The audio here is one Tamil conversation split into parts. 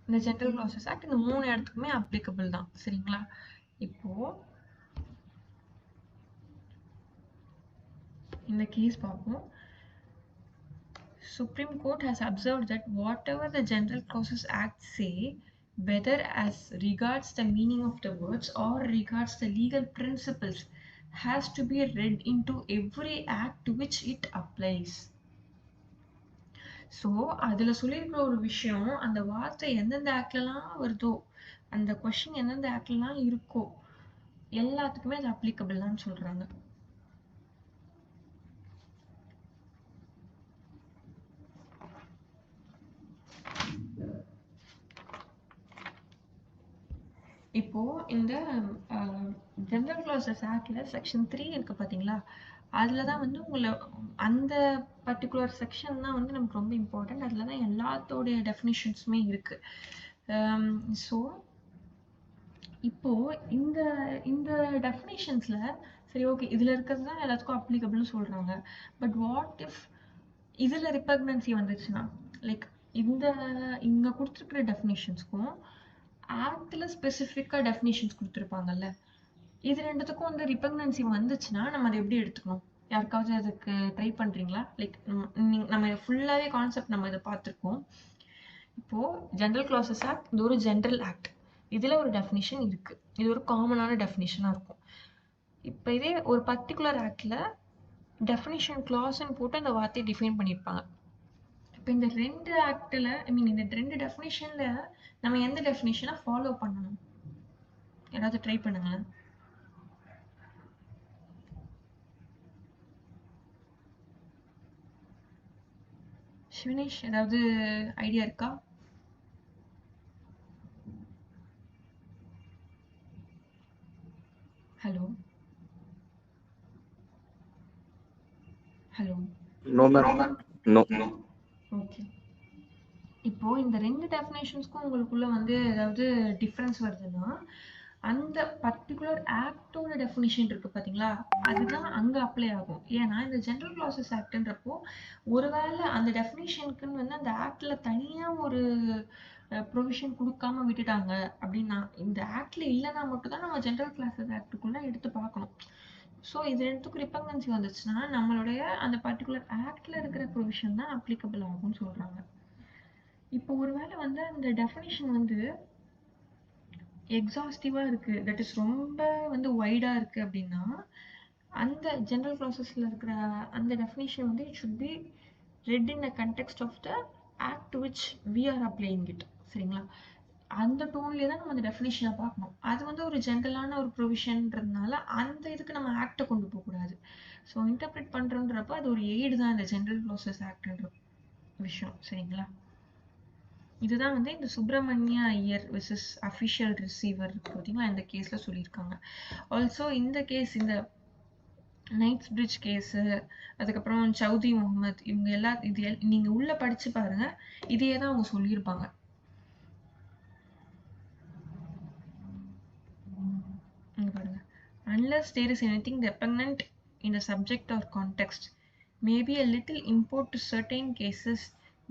இந்த ஜெனரல் க்ளாசஸ் ஆக்ட் இந்த 3 இடத்துக்குமே அப்ளிகபிள் தான். சரிங்களா? இப்போ இந்த கேஸ் பார்ப்போம். Supreme Court has observed that whatever the General Clauses Act say, whether as regards the meaning of the words or regards the legal principles, has to be read into every act to which it applies. So அதில் சொல்லியிருக்கிற ஒரு விஷயம், அந்த வார்த்தை எந்தெந்த ஆக்ட்லலாம் வருதோ, அந்த கொஷின் எந்தெந்த ஆக்ட்லலாம் இருக்கோ எல்லாத்துக்குமே அது அப்ளிகபிள் தான் சொல்றாங்க. இப்போ இந்த ஜெனரல் க்ளாசஸ் ஆக்ட்ல செக்ஷன் 3 இருக்கு பாத்தீங்களா, அதுல தான் வந்து உங்களை அந்த பர்டிகுலர் செக்ஷன் தான் வந்து நமக்கு ரொம்ப இம்பார்ட்டன்ட். அதுல தான் எல்லாத்தோடைய டெஃபினிஷன்ஸுமே இருக்கு. ஸோ இப்போ இந்த இந்த டெஃபினிஷன்ஸ்ல சரி ஓகே இதுல இருக்கிறது தான் எல்லாத்துக்கும் அப்ளிகபிள்னு சொல்றாங்க. பட் வாட் இஃப் இதுல ரிபக்னன்சி வந்துச்சுன்னா, லைக் இங்க கொடுத்துருக்கிற டெஃபினிஷன்ஸ்க்கும் ஆக்ட்ல ஸ்பெசிஃபிக்கா டெஃபினிஷன்ஸ் கொடுத்துருப்பாங்கல்ல, இது ரெண்டுத்துக்கும் வந்து ரிபக்னன்சி வந்துச்சுன்னா நம்ம அதை எப்படி எடுத்துக்கணும்? யாருக்காவது அதுக்கு ட்ரை பண்றீங்களா? லைக் நம்ம ஃபுல்லாவே கான்செப்ட் நம்ம இதை பார்த்துருக்கோம். இப்போ ஜெனரல் க்ளாசஸ் ஆக்ட் இது ஒரு ஜெனரல் ஆக்ட், இதுல ஒரு டெஃபினிஷன் இருக்கு, இது ஒரு காமனான டெஃபினிஷனா இருக்கும். இப்போ இதே ஒரு பர்டிகுலர் ஆக்ட்ல டெஃபினிஷன் கிளாஸ்ன்னு போட்டு அந்த வார்த்தையை டிஃபைன் பண்ணியிருப்பாங்க. இப்போ இந்த 2 ஆக்ட்ல இந்த 2 டெஃபினிஷன்ல நம்ம எந்த டெஃபினிஷனை ஃபாலோ பண்ணணும்? ஏதாவது ட்ரை பண்ணுங்களேன். சிவனேஷ் ஏதாவது ஐடியா இருக்கா? Hello hello No, ma'am. No. Okay. இப்போ இந்த 2 டெஃபினேஷன்ஸ்க்கும் உங்களுக்குள்ள வந்து ஏதாவது டிஃபரன்ஸ் வருதுன்னா, அந்த பர்டிகுலர் ஆக்டோட டெஃபினிஷன் இருக்கு பாத்தீங்களா, அதுதான் அங்க அப்ளை ஆகும். ஏன்னா இந்த ஜெனரல் க்ளாசஸ் ஆக்ட்ன்றப்போ ஒருவேளை அந்த டெஃபினிஷனுக்குன்னு வந்து அந்த ஆக்ட்ல தனியா ஒரு ப்ரொவிஷன் கொடுக்காம விட்டுட்டாங்க அப்படின்னா, இந்த ஆக்ட்ல இல்லைன்னா மட்டும் தான் நம்ம ஜெனரல் க்ளாசஸ் ஆக்டுக்குள்ள எடுத்து பார்க்கணும். ஸோ இது ரெண்டுத்துக்கும் ரிபக்னன்சி வந்துச்சுன்னா நம்மளுடைய அந்த பர்டிகுலர் ஆக்ட்ல இருக்கிற ப்ரொவிஷன் தான் அப்ளிகபிள் ஆகும்னு சொல்றாங்க. இப்போ ஒருவேளை வந்து அந்த டெஃபினிஷன் வந்து எக்ஸாஸ்டிவா இருக்கு, தட் இஸ் ரொம்ப வந்து வைடா இருக்கு அப்படின்னா, அந்த ஜெனரல் க்ளாசஸ்ல இருக்கிற அந்த டெஃபினிஷன் வந்து it should be read in the context of the act which we are applying it. சரிங்களா? அந்த டோன்லேயே தான் நம்ம அந்த டெஃபினிஷனை பார்க்கணும். அது வந்து ஒரு ஜென்ரலான ஒரு ப்ரொவிஷன்றதுனால அந்த இதுக்கு நம்ம ஆக்டை கொண்டு போகக்கூடாது. ஸோ இன்டர்பிரேட் பண்ணுறன்றப்போ அது ஒரு எய்டு தான் இந்த ஜெனரல் க்ளாசஸ் ஆக்ட்ன்ற விஷயம். சரிங்களா? இதுதான் வந்து இந்த Subramania Iyer versus official receiver பார்த்தீங்களா, இந்த கேஸில் சொல்லியிருக்காங்க. ஆல்சோ இந்த கேஸ், இந்த நைட்ஸ் பிரிட்ஜ் கேஸு, அதுக்கப்புறம் சௌத்ரி முகமது, இவங்க இது நீங்கள் உள்ளே படித்து பாருங்கள், இதையே தான் அவங்க சொல்லியிருப்பாங்க. Unless there is anything repugnant in the subject or context, may be a little import to certain cases,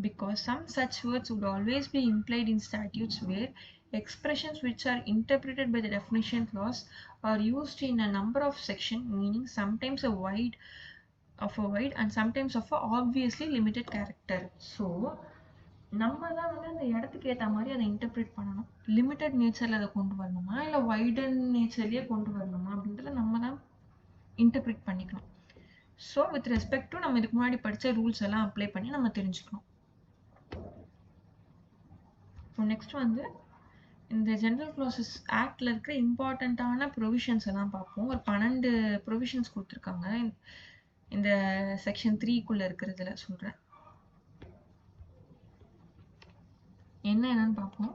because some such words would always be implied in statutes where expressions which are interpreted by the definition clause are used in a number of sections, meaning sometimes a wide and sometimes of a obviously limited character. So நம்ம தான் வந்து அந்த இடத்துக்கு ஏற்ற மாதிரி அதை இன்டர்பிரேட் பண்ணணும். லிமிட்டட் நேச்சரில் அதை கொண்டு வரணுமா இல்லை வைடன் நேச்சர்லேயே கொண்டு வரணுமா அப்படின்றத நம்ம தான் இன்டர்பிரேட் பண்ணிக்கணும். ஸோ வித் ரெஸ்பெக்ட் டு நம்ம இதுக்கு முன்னாடி படித்த ரூல்ஸ் எல்லாம் அப்ளை பண்ணி நம்ம தெரிஞ்சுக்கணும். ஸோ நெக்ஸ்ட் வந்து இந்த ஜெனரல் க்ளாசஸ் ஆக்டில் இருக்கிற இம்பார்ட்டண்ட்டான ப்ரொவிஷன்ஸ் எல்லாம் பார்ப்போம். ஒரு 12 ப்ரொவிஷன்ஸ் கொடுத்துருக்காங்க இந்த செக்ஷன் 3க்குள்ளே இருக்கிறதுல சொல்கிறேன். என்னன்னு பார்ப்போம்.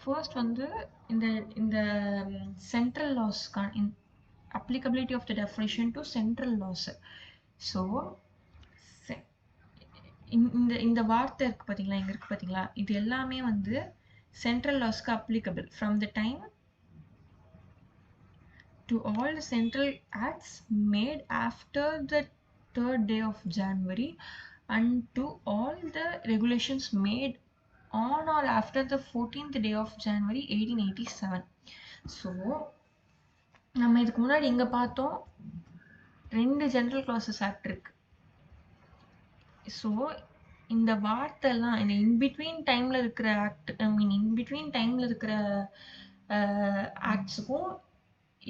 ஃபர்ஸ்ட் வந்து இந்த central laws applicability of the definition to central laws. So இந்த வார்த்தை இருக்கு பார்த்தீங்களா, இங்கே இருக்கு பார்த்தீங்களா, இது எல்லாமே வந்து சென்ட்ரல் லாஸ்க்கு applicable from the time to all the central acts made after the 3rd day of January and to all the regulations made on or after the 14th day of January 1887. So நம்ம இதுக்கு முன்னாடி இங்க பார்த்தோம் 2 ஜெனரல் கிளாஸஸ் ஆக்ட் இருக்கு. ஸோ இந்த வார்த்தைலாம் இந்த இன்பிட்வீன் டைம்ல இருக்கிற ஆக்ட், ஐ மீன் இன்பிட்வீன் டைம்ல இருக்கிற ஆக்ட்ஸுக்கும்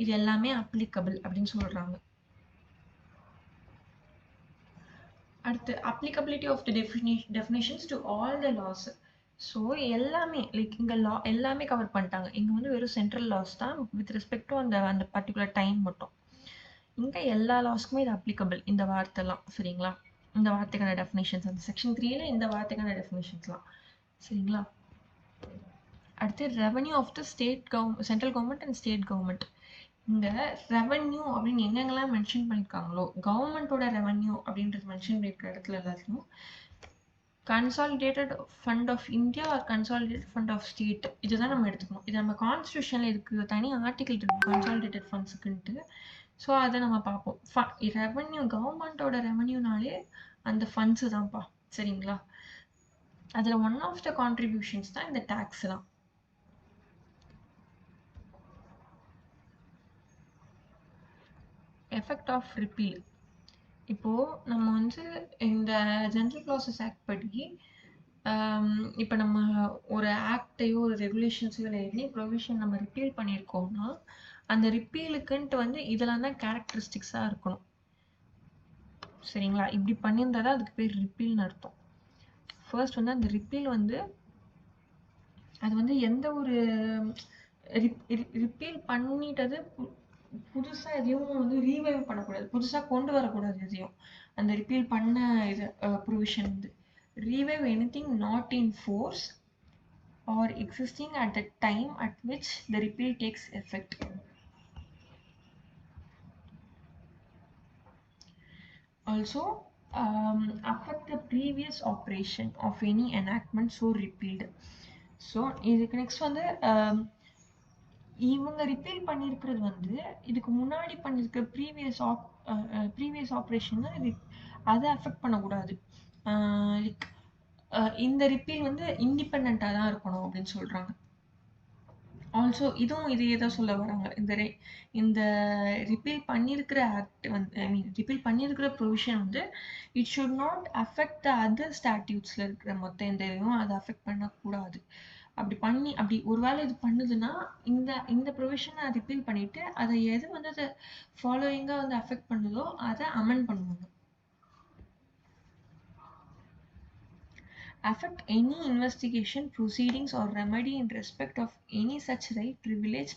இது எல்லாமே அப்ளிகபிள் அப்படின்னு சொல்றாங்க. அடுத்து applicability of the definitions to all the laws. So எல்லாமே லைக் இங்க லா எல்லாமே கவர் பண்ணிட்டாங்க. இங்க வந்து வெறும் சென்ட்ரல் லாஸ் தான் வித் ரெஸ்பெக்ட் டு அந்த பர்டிகுலர் டைம் மட்டும். இங்க எல்லா லாஸ்க்குமே இது அப்ளிகபிள் இந்த வார்த்தைலாம். சரிங்களா? இந்த வார்த்தைக்கான டெஃபினேஷன்ஸ் அந்த செக்ஷன் 3ல இந்த வார்த்தைக்கான டெஃபினேஷன்ஸ்லாம். சரிங்களா? அடுத்து revenue of the central government and state government. இங்க ரெவன்யூ அப்படின்னு எங்கெங்கெல்லாம் மென்ஷன் பண்ணியிருக்காங்களோ, கவர்மெண்டோட ரெவன்யூ அப்படின்றது மென்ஷன் பண்ணியிருக்கிற இடத்துல எல்லாத்தையும் consolidated fund of India or consolidated fund of state இதுதான் நம்ம எடுத்துக்கணும். இது நம்ம கான்ஸ்டியூஷன்ல இருக்கு, தனி ஆர்டிகல் இருக்கு கன்சாலிடேட்டட் ஃபண்ட்ஸுக்குன்ட்டு. ஸோ அதை நம்ம பார்ப்போம். ரெவன்யூ கவர்மெண்டோட ரெவன்யூனாலே அந்த ஃபண்ட்ஸு தான்ப்பா. சரிங்களா? அதில் ஒன் ஆஃப் த கான்ட்ரிபியூஷன்ஸ் தான் இந்த டேக்ஸ்லாம். Effect of repeal. இப்போ நம்ம வந்து இந்த ஜெனரல் கிளாஸஸ் ஆக்ட் படி இப்போ நம்ம ஒரு ஆக்டையோ ஒரு ரெகுலேஷன்ஸோ இல்லை எனி ப்ரொவிஷன் நம்ம ரிப்பீல் பண்ணியிருக்கோம்னா அந்த ரிப்பீலுக்குன்ட்டு வந்து இதெல்லாம் தான் கேரக்டரிஸ்டிக்ஸாக இருக்கணும். சரிங்களா? இப்படி பண்ணியிருந்தா தான் அதுக்கு பேர் ரிப்பீல்னு அர்த்தம். ஃபர்ஸ்ட் வந்து அந்த ரிப்பீல் வந்து அது வந்து எந்த ஒரு ரிப்பீல் பண்ணிட்டது புதுசா எதையும் வந்து ரீவைவ் பண்ணக்கூடாது, புதுசா கொண்டு வரக்கூடாது எதையும். அந்த ரிப்பீல் பண்ண இது ப்ரொவிஷன் வந்து revive anything not in force or existing at the time at which the repeal takes effect. Also affect the previous operation of any enactment so repealed. So இதுக்கு நெக்ஸ்ட் வந்து இவங்க ரிப்பீல் பண்ணியிருக்கிறது வந்து இதுக்கு முன்னாடி பண்ணியிருக்கிற ப்ரீவியஸ் ஆப்ரேஷன் அதை அஃபெக்ட் பண்ணக்கூடாது. இந்த ரிப்பீல் வந்து இண்டிபெண்ட்டாக தான் இருக்கணும் அப்படின்னு சொல்கிறாங்க. ஆல்சோ இதுவும் இதையே தான் சொல்ல வராங்க. இந்த ரிப்பீல் பண்ணியிருக்கிற ஆக்ட் வந்து ஐ மீன் ரிப்பீல் பண்ணியிருக்கிற ப்ரொவிஷன் வந்து it should not affect the other ஸ்டாட்யூட்ஸில் இருக்கிற மொத்த இந்த இதையும் அதை அஃபெக்ட் பண்ணக்கூடாது. அப்படி ஒருவேளை இது பண்ணுதுன்னா இந்த ப்ரொவிஷனை ரிப்பீல் பண்ணிட்டு அதை எது வந்து அதை ஃபாலோயிங்காக வந்து அஃபெக்ட் பண்ணுதோ அதை அமெண்ட் பண்ணுவாங்க. Affect any investigation, proceedings or remedy in respect of any such right, privilege,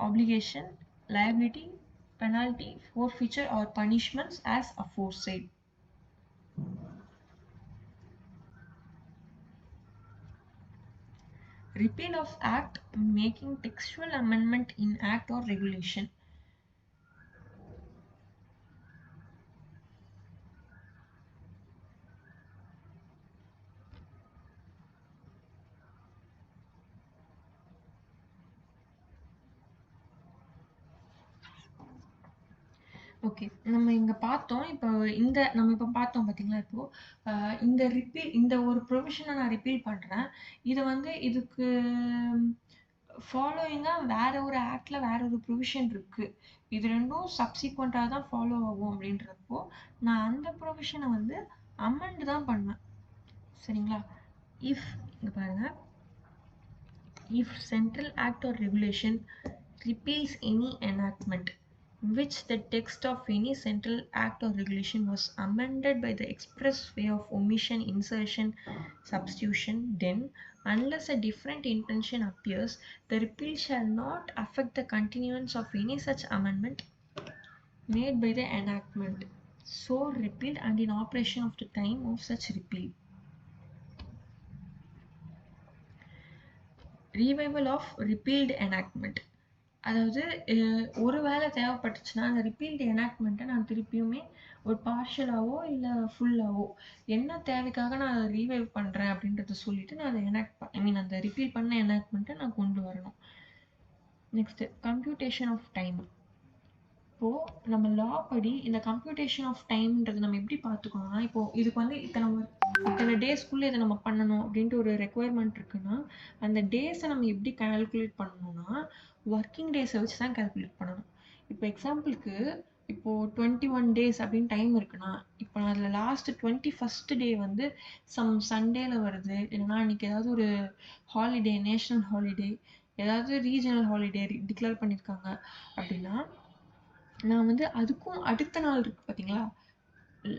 obligation, liability, penalty, forfeiture or punishments as aforesaid. Repeal of act making textual amendment in act or regulation. Okay, நம்ம இங்க பார்த்தோம். இப்போ நம்ம இப்போ பார்த்தோம் பார்த்தீங்களா? இப்போ இந்த ஒரு ப்ரொவிஷனை நான் ரிப்பீல் பண்றேன். இது வந்து இதுக்கு ஃபாலோயிங்கா வேற ஒரு ஆக்ட்ல வேற ஒரு ப்ரொவிஷன் இருக்கு. இது ரெண்டும் சப்சிக்வெண்டா தான் ஃபாலோ ஆகும் அப்படின்றப்போ நான் அந்த ப்ரொவிஷனை வந்து அமெண்ட் தான் பண்ணுவேன். சரிங்களா? இங்க பாருங்க, if central act or regulation repeals any enactment which the text of any central act or regulation was amended by the express way of omission, insertion, substitution, then unless a different intention appears, the repeal shall not affect the continuance of any such amendment made by the enactment so repealed and in operation of the time of such repeal. Revival of repealed enactment. அதாவது ஒருவேளை தேவைப்பட்டுச்சுன்னா அந்த ரிப்பீல்டு எனாக்ட்மெண்ட்டை நான் திருப்பியுமே ஒரு பார்ஷியலாவோ இல்லை ஃபுல்லாவோ என்ன தேவைக்காக நான் அதை ரீவைவ் பண்ணுறேன் அப்படின்றத சொல்லிட்டு நான் அதை அந்த ரிப்பீல் பண்ண எனாக்ட்மெண்ட்டை நான் கொண்டு வரணும். Next computation of time. இப்போது நம்ம லா படி இந்த கம்ப்யூட்டேஷன் ஆஃப் டைம்ன்றது நம்ம எப்படி பார்த்துக்கணும்னா, இப்போ இதுக்கு வந்து இத்தனை இத்தனை டேஸ்க்குள்ளே இதை நம்ம பண்ணணும் அப்படின்ட்டு ஒரு ரெக்குவயர்மெண்ட் இருக்குன்னா அந்த டேஸை நம்ம எப்படி கால்குலேட் பண்ணணும்னா ஒர்க்கிங் டேஸை வச்சு தான் கால்குலேட் பண்ணணும். இப்போ எக்ஸாம்பிளுக்கு இப்போ 21 days அப்படின்னு டைம் இருக்குன்னா இப்போ அதில் லாஸ்ட் 21st டே வந்து சண்டேல வருது, இல்லைன்னா அன்னைக்கு ஏதாவது ஒரு ஹாலிடே, நேஷனல் ஹாலிடே, ஏதாவது ரீஜனல் ஹாலிடே டிக்ளேர் பண்ணியிருக்காங்க அப்படின்னா நான் வந்து அதுக்கும் அடுத்த நாள் இருக்கு பார்த்தீங்களா,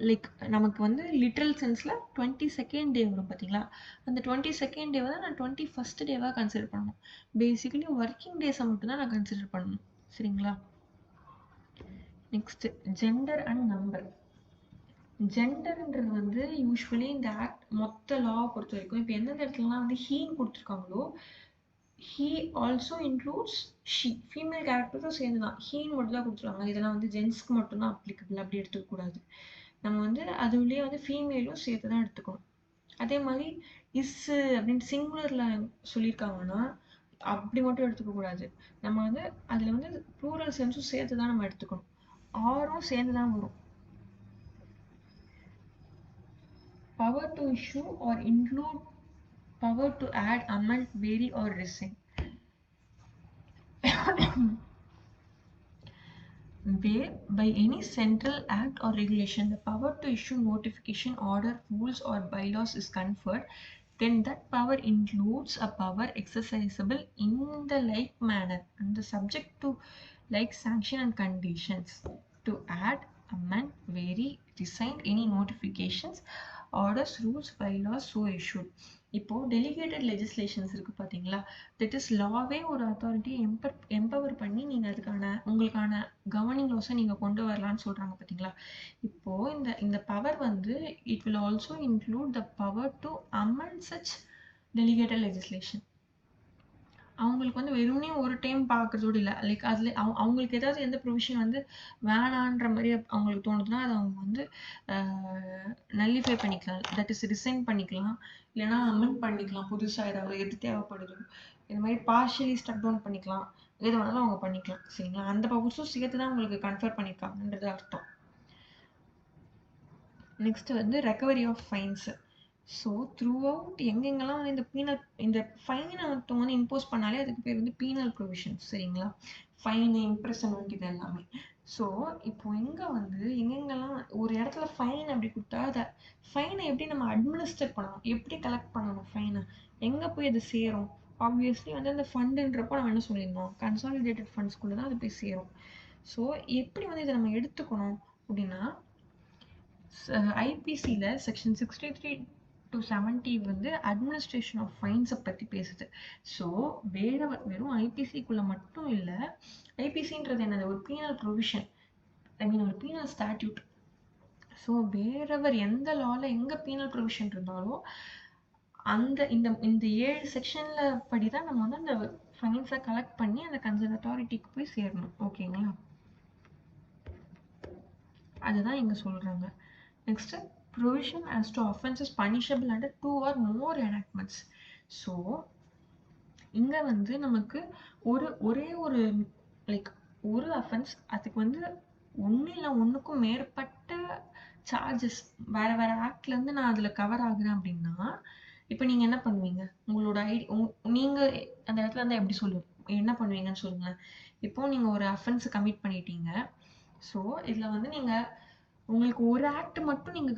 லைக் நமக்கு வந்து லிட்ரல் சென்ஸில் 22nd டே வரும் பார்த்தீங்களா, அந்த 22nd டேவை தான் நான் 21st டேவாக கன்சிடர் பண்ணணும். பேசிக்கலி ஒர்க்கிங் டேஸை மட்டும் தான் நான் கன்சிடர் பண்ணணும். சரிங்களா? Next gender and number. ஜெண்டர்ன்றது வந்து யூஸ்வலி இந்த ஆக்ட் மொத்த லாவை பொறுத்த வரைக்கும் இப்போ எந்தெந்த இடத்துலலாம் வந்து ஹீன்னு கொடுத்துருக்காங்களோ he also includes she, female கேரக்டர்ஸும் சேர்ந்து தான் ஹீன்னு மட்டும் தான் கொடுத்துருவாங்க. இதெல்லாம் வந்து ஜென்ஸ்க்கு மட்டும்தான் அப்ளிகபிள், அப்படி எடுத்துக்கக்கூடாது. நம்ம வந்து அதுலேயே வந்து ஃபீமேலும் சேர்த்து தான் எடுத்துக்கணும். அதே மாதிரி இஸ்ஸு அப்படின்னு சிங்குலரில் சொல்லியிருக்காங்கன்னா அப்படி மட்டும் எடுத்துக்கக்கூடாது. நம்ம வந்து அதில் வந்து ப்ளூரல் சென்ஸும் சேர்த்து தான் நம்ம எடுத்துக்கணும். ஆரும் சேர்ந்து தான் வரும். Power to issue or include, power to add, amend, vary or rescind. Where by any central act or regulation the power to issue notification, order, rules or bylaws is conferred, then that power includes a power exercisable in the like manner and the subject to like sanction and conditions to add, amend, vary, rescind any notifications, orders, rules, bylaws so issued. இப்போ டெலிகேட்டட் லெஜிஸ்லேஷன்ஸ் இருக்கு பார்த்தீங்களா, தட் இஸ் லாவே ஒரு அத்தாரிட்டியை எம்பவர் பண்ணி நீங்கள் அதுக்கான உங்களுக்கான கவர்னிங் லாஸை நீங்கள் கொண்டு வரலான்னு சொல்கிறாங்க பார்த்தீங்களா. இப்போது இந்த பவர் வந்து it will also include the power to amend such delegated legislation. அவங்களுக்கு வந்து வெறும்னே ஒரு டைம் பார்க்குறதோடு இல்லை, லைக் அதில் அவங்களுக்கு ஏதாவது எந்த ப்ரொவிஷன் வந்து வேணான்ற மாதிரி அவங்களுக்கு தோணுதுன்னா அதை அவங்க வந்து நல்லிஃபை பண்ணிக்கலாம், தட் இஸ் ரிசைன் பண்ணிக்கலாம், இல்லைனா அமெண்ட் பண்ணிக்கலாம், புதுசாக ஏதாவது எது தேவைப்படுது இந்த மாதிரி பார்ஷியலி ஸ்டக் டவுன் பண்ணிக்கலாம், எது வேணாலும் அவங்க பண்ணிக்கலாம். சரிங்களா? அந்த பவர்ஸும் சேர்த்து தான் உங்களுக்கு கன்ஃபர் பண்ணியிருக்காங்கன்றது அர்த்தம். நெக்ஸ்ட் வந்து recovery of fines. So throughout எங்கெங்கெல்லாம் வந்து இந்த ஃபைனை ஒருத்தவங்க வந்து இம்போஸ் பண்ணாலே அதுக்கு பேர் வந்து பீனல் ப்ரொவிஷன்ஸ். சரிங்களா? ஃபைனு, இம்ப்ரெஷன்மெண்ட், இது எல்லாமே. ஸோ இப்போ எங்கெங்கெல்லாம் ஒரு இடத்துல ஃபைன் அப்படி கொடுத்தா அதை ஃபைனை எப்படி நம்ம அட்மினிஸ்டர் பண்ணணும், எப்படி கலெக்ட் பண்ணணும், ஃபைனை எங்கே போய் அது சேரும்? ஆப்வியஸ்லி வந்து அந்த ஃபண்டுன்றப்போ நம்ம என்ன சொல்லியிருந்தோம், கன்சாலிடேட்டட் ஃபண்ட்ஸ்குள்ளே தான் அது போய் சேரும். ஸோ எப்படி வந்து இதை நம்ம எடுத்துக்கணும் அப்படின்னா ஐபிசியில் செக்ஷன் 63 to 70 வந்து அட்மினிஸ்ட்ரேஷன் ஆஃப் ஃபைன்ஸை பற்றி பேசுது. ஸோ வெறும் ஐபிசிக்குள்ளே மட்டும் இல்லை, ஐபிசின்றது என்னது, ஒரு பீனல் ப்ரொவிஷன், ஐ மீன் ஒரு பீனல் ஸ்டாட்யூட். ஸோ வேறவர் எந்த லாவில் எங்கே பீனல் ப்ரொவிஷன் இருந்தாலும் அந்த இந்த 7 செக்ஷனில் படி தான் நம்ம வந்து அந்த ஃபைன்ஸை கலெக்ட் பண்ணி அந்த கன்சர்ன் அத்தாரிட்டிக்கு போய் சேரணும். ஓகேங்களா? அதுதான் இங்கே சொல்கிறாங்க. Next provision as to offenses punishable under 2 or more enactments. So இங்கே வந்து நமக்கு ஒரே ஒரு லைக் ஒரு அஃபென்ஸ், அதுக்கு வந்து ஒன்று இல்லை ஒன்றுக்கும் மேற்பட்ட சார்ஜஸ் வேறு வேறு ஆக்ட்லேருந்து நான் அதில் கவர் ஆகுறேன் அப்படின்னா இப்போ நீங்கள் என்ன பண்ணுவீங்க, உங்களோட நீங்கள் அந்த இடத்துல இருந்தால் எப்படி என்ன பண்ணுவீங்கன்னு சொல்லுங்களேன். இப்போது நீங்கள் ஒரு அஃபென்ஸை கமிட் பண்ணிட்டீங்க. ஸோ இதில் வந்து நீங்கள் உங்களுக்கு ஒரு ஆக்ட் மட்டும் நீங்கள்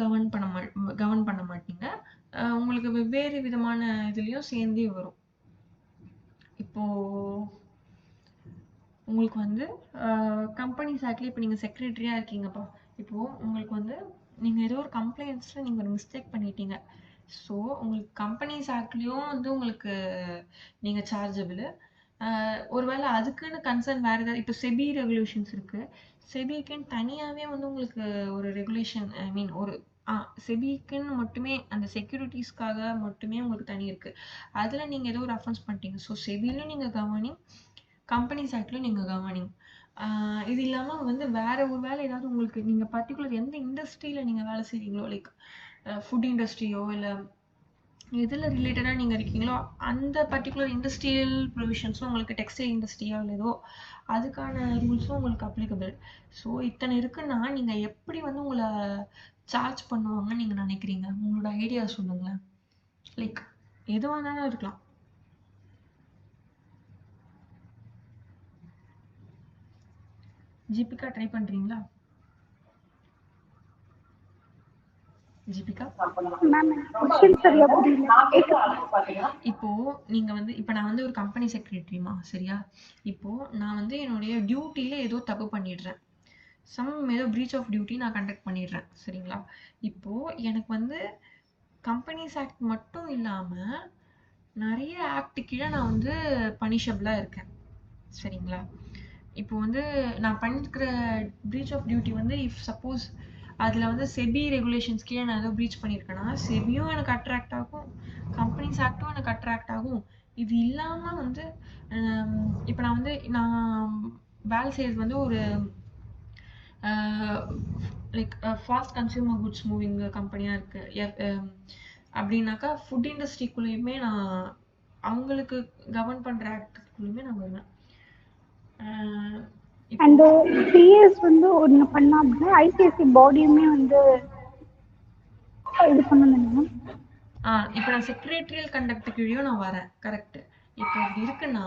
கவர்ன் பண்ண மாட்டீங்க, உங்களுக்கு வெவ்வேறு விதமான இதுலேயும் சேர்ந்தே வரும். இப்போது உங்களுக்கு வந்து கம்பெனிஸ் ஆக்ட்லேயே இப்போ நீங்கள் செக்ரட்டரியாக இருக்கீங்கப்பா, இப்போது உங்களுக்கு வந்து நீங்கள் ஏதோ ஒரு கம்ப்ளைண்ட்ஸில் நீங்கள் ஒரு மிஸ்டேக் பண்ணிட்டீங்க. ஸோ உங்களுக்கு கம்பெனிஸ் ஆக்ட்லேயும் வந்து உங்களுக்கு நீங்கள் சார்ஜபிள். ஒருவேளை அதுக்குன்னு கன்சர்ன் வேறு ஏதாவது, இப்போ செபி ரெகுலேஷன்ஸ் இருக்குது, செபிக்குன்னு தனியாகவே வந்து உங்களுக்கு ஒரு ரெகுலேஷன், ஐ மீன் ஒரு செபிக்குன்னு மட்டுமே அந்த செக்யூரிட்டிஸ்க்காக மட்டுமே உங்களுக்கு தனி இருக்குது, அதில் நீங்கள் ஏதோ ஒரு அஃபென்ஸ் பண்ணிட்டீங்க. ஸோ செபிலையும் நீங்கள் கவர்னிங், கம்பெனிஸ் ஆக்ட்லையும் நீங்கள் கவர்னிங். இது இல்லாமல் வந்து வேறு ஒரு வேலை ஏதாவது உங்களுக்கு நீங்கள் பர்டிகுலர் எந்த இண்டஸ்ட்ரியில் நீங்கள் வேலை செய்கிறீங்களோ, லைக் ஃபுட் இண்டஸ்ட்ரியோ இல்லை எதில் ரிலேட்டடாக நீங்கள் இருக்கீங்களோ அந்த பர்டிகுலர் இண்டஸ்ட்ரியல் ப்ரொவிஷன்ஸும் உங்களுக்கு டெக்ஸ்டைல் இண்டஸ்ட்ரியா ஏதோ அதுக்கான ரூல்ஸும் உங்களுக்கு அப்ளிகபிள். ஸோ இத்தனை இருக்குன்னா நீங்கள் எப்படி வந்து உங்களை சார்ஜ் பண்ணுவாங்கன்னு நீங்கள் நினைக்கிறீங்க? உங்களோட ஐடியா சொல்லுங்களேன். லைக் எதுவாக வேணாலும் இருக்கலாம். ஜீபிகா ட்ரை பண்றீங்களா? ஜீபிகா இப்போ நீங்க வந்து இப்போ நான் வந்து ஒரு கம்பெனி செக்ரட்டரிமா, சரியா? இப்போ நான் வந்து என்னுடைய டியூட்டியில ஏதோ தப்பு பண்ணிடுறேன், ஏதோ பிரீச் ஆஃப் டியூட்டி நான் கண்டக்ட் பண்ணிடுறேன், சரிங்களா? இப்போ எனக்கு வந்து கம்பெனிஸ் ஆக்ட் மட்டும் இல்லாம நிறைய ஆக்ட் கீழே நான் வந்து பனிஷபிளா இருக்கேன், சரிங்களா? இப்போ வந்து நான் பண்ணிருக்கிற பிரீச் ஆஃப் டியூட்டி வந்து இஃப் சப்போஸ் அதில் வந்து செபி ரெகுலேஷன்ஸ் கீழே நான் ஏதோ ப்ரீச் பண்ணியிருக்கேன்னா செபியும் எனக்கு அட்ராக்ட் ஆகும், கம்பெனிஸ் ஆக்டும் எனக்கு அட்ராக்ட் ஆகும். இது இல்லாமல் வந்து இப்போ நான் வேலை செய்கிறது வந்து ஒரு like fast consumer goods moving கம்பெனியாக இருக்குது அப்படின்னாக்கா ஃபுட் இண்டஸ்ட்ரிக்குள்ளேயுமே நான் அவங்களுக்கு கவர்ன் பண்ணுற ஆக்டுக்குள்ளேயுமே நான் வருவேன். அண்ட் சிஎஸ் வந்து ஒன்று பண்ணா அப்படின்னா ஐசிஎஸ்சி பாடியுமே வந்து இது பண்ணணும். இப்போ நான் செக்ரட்டரியல் கண்டக்ட் கீழேயும் நான் வரேன், கரெக்ட்? இப்போ அப்படி இருக்குன்னா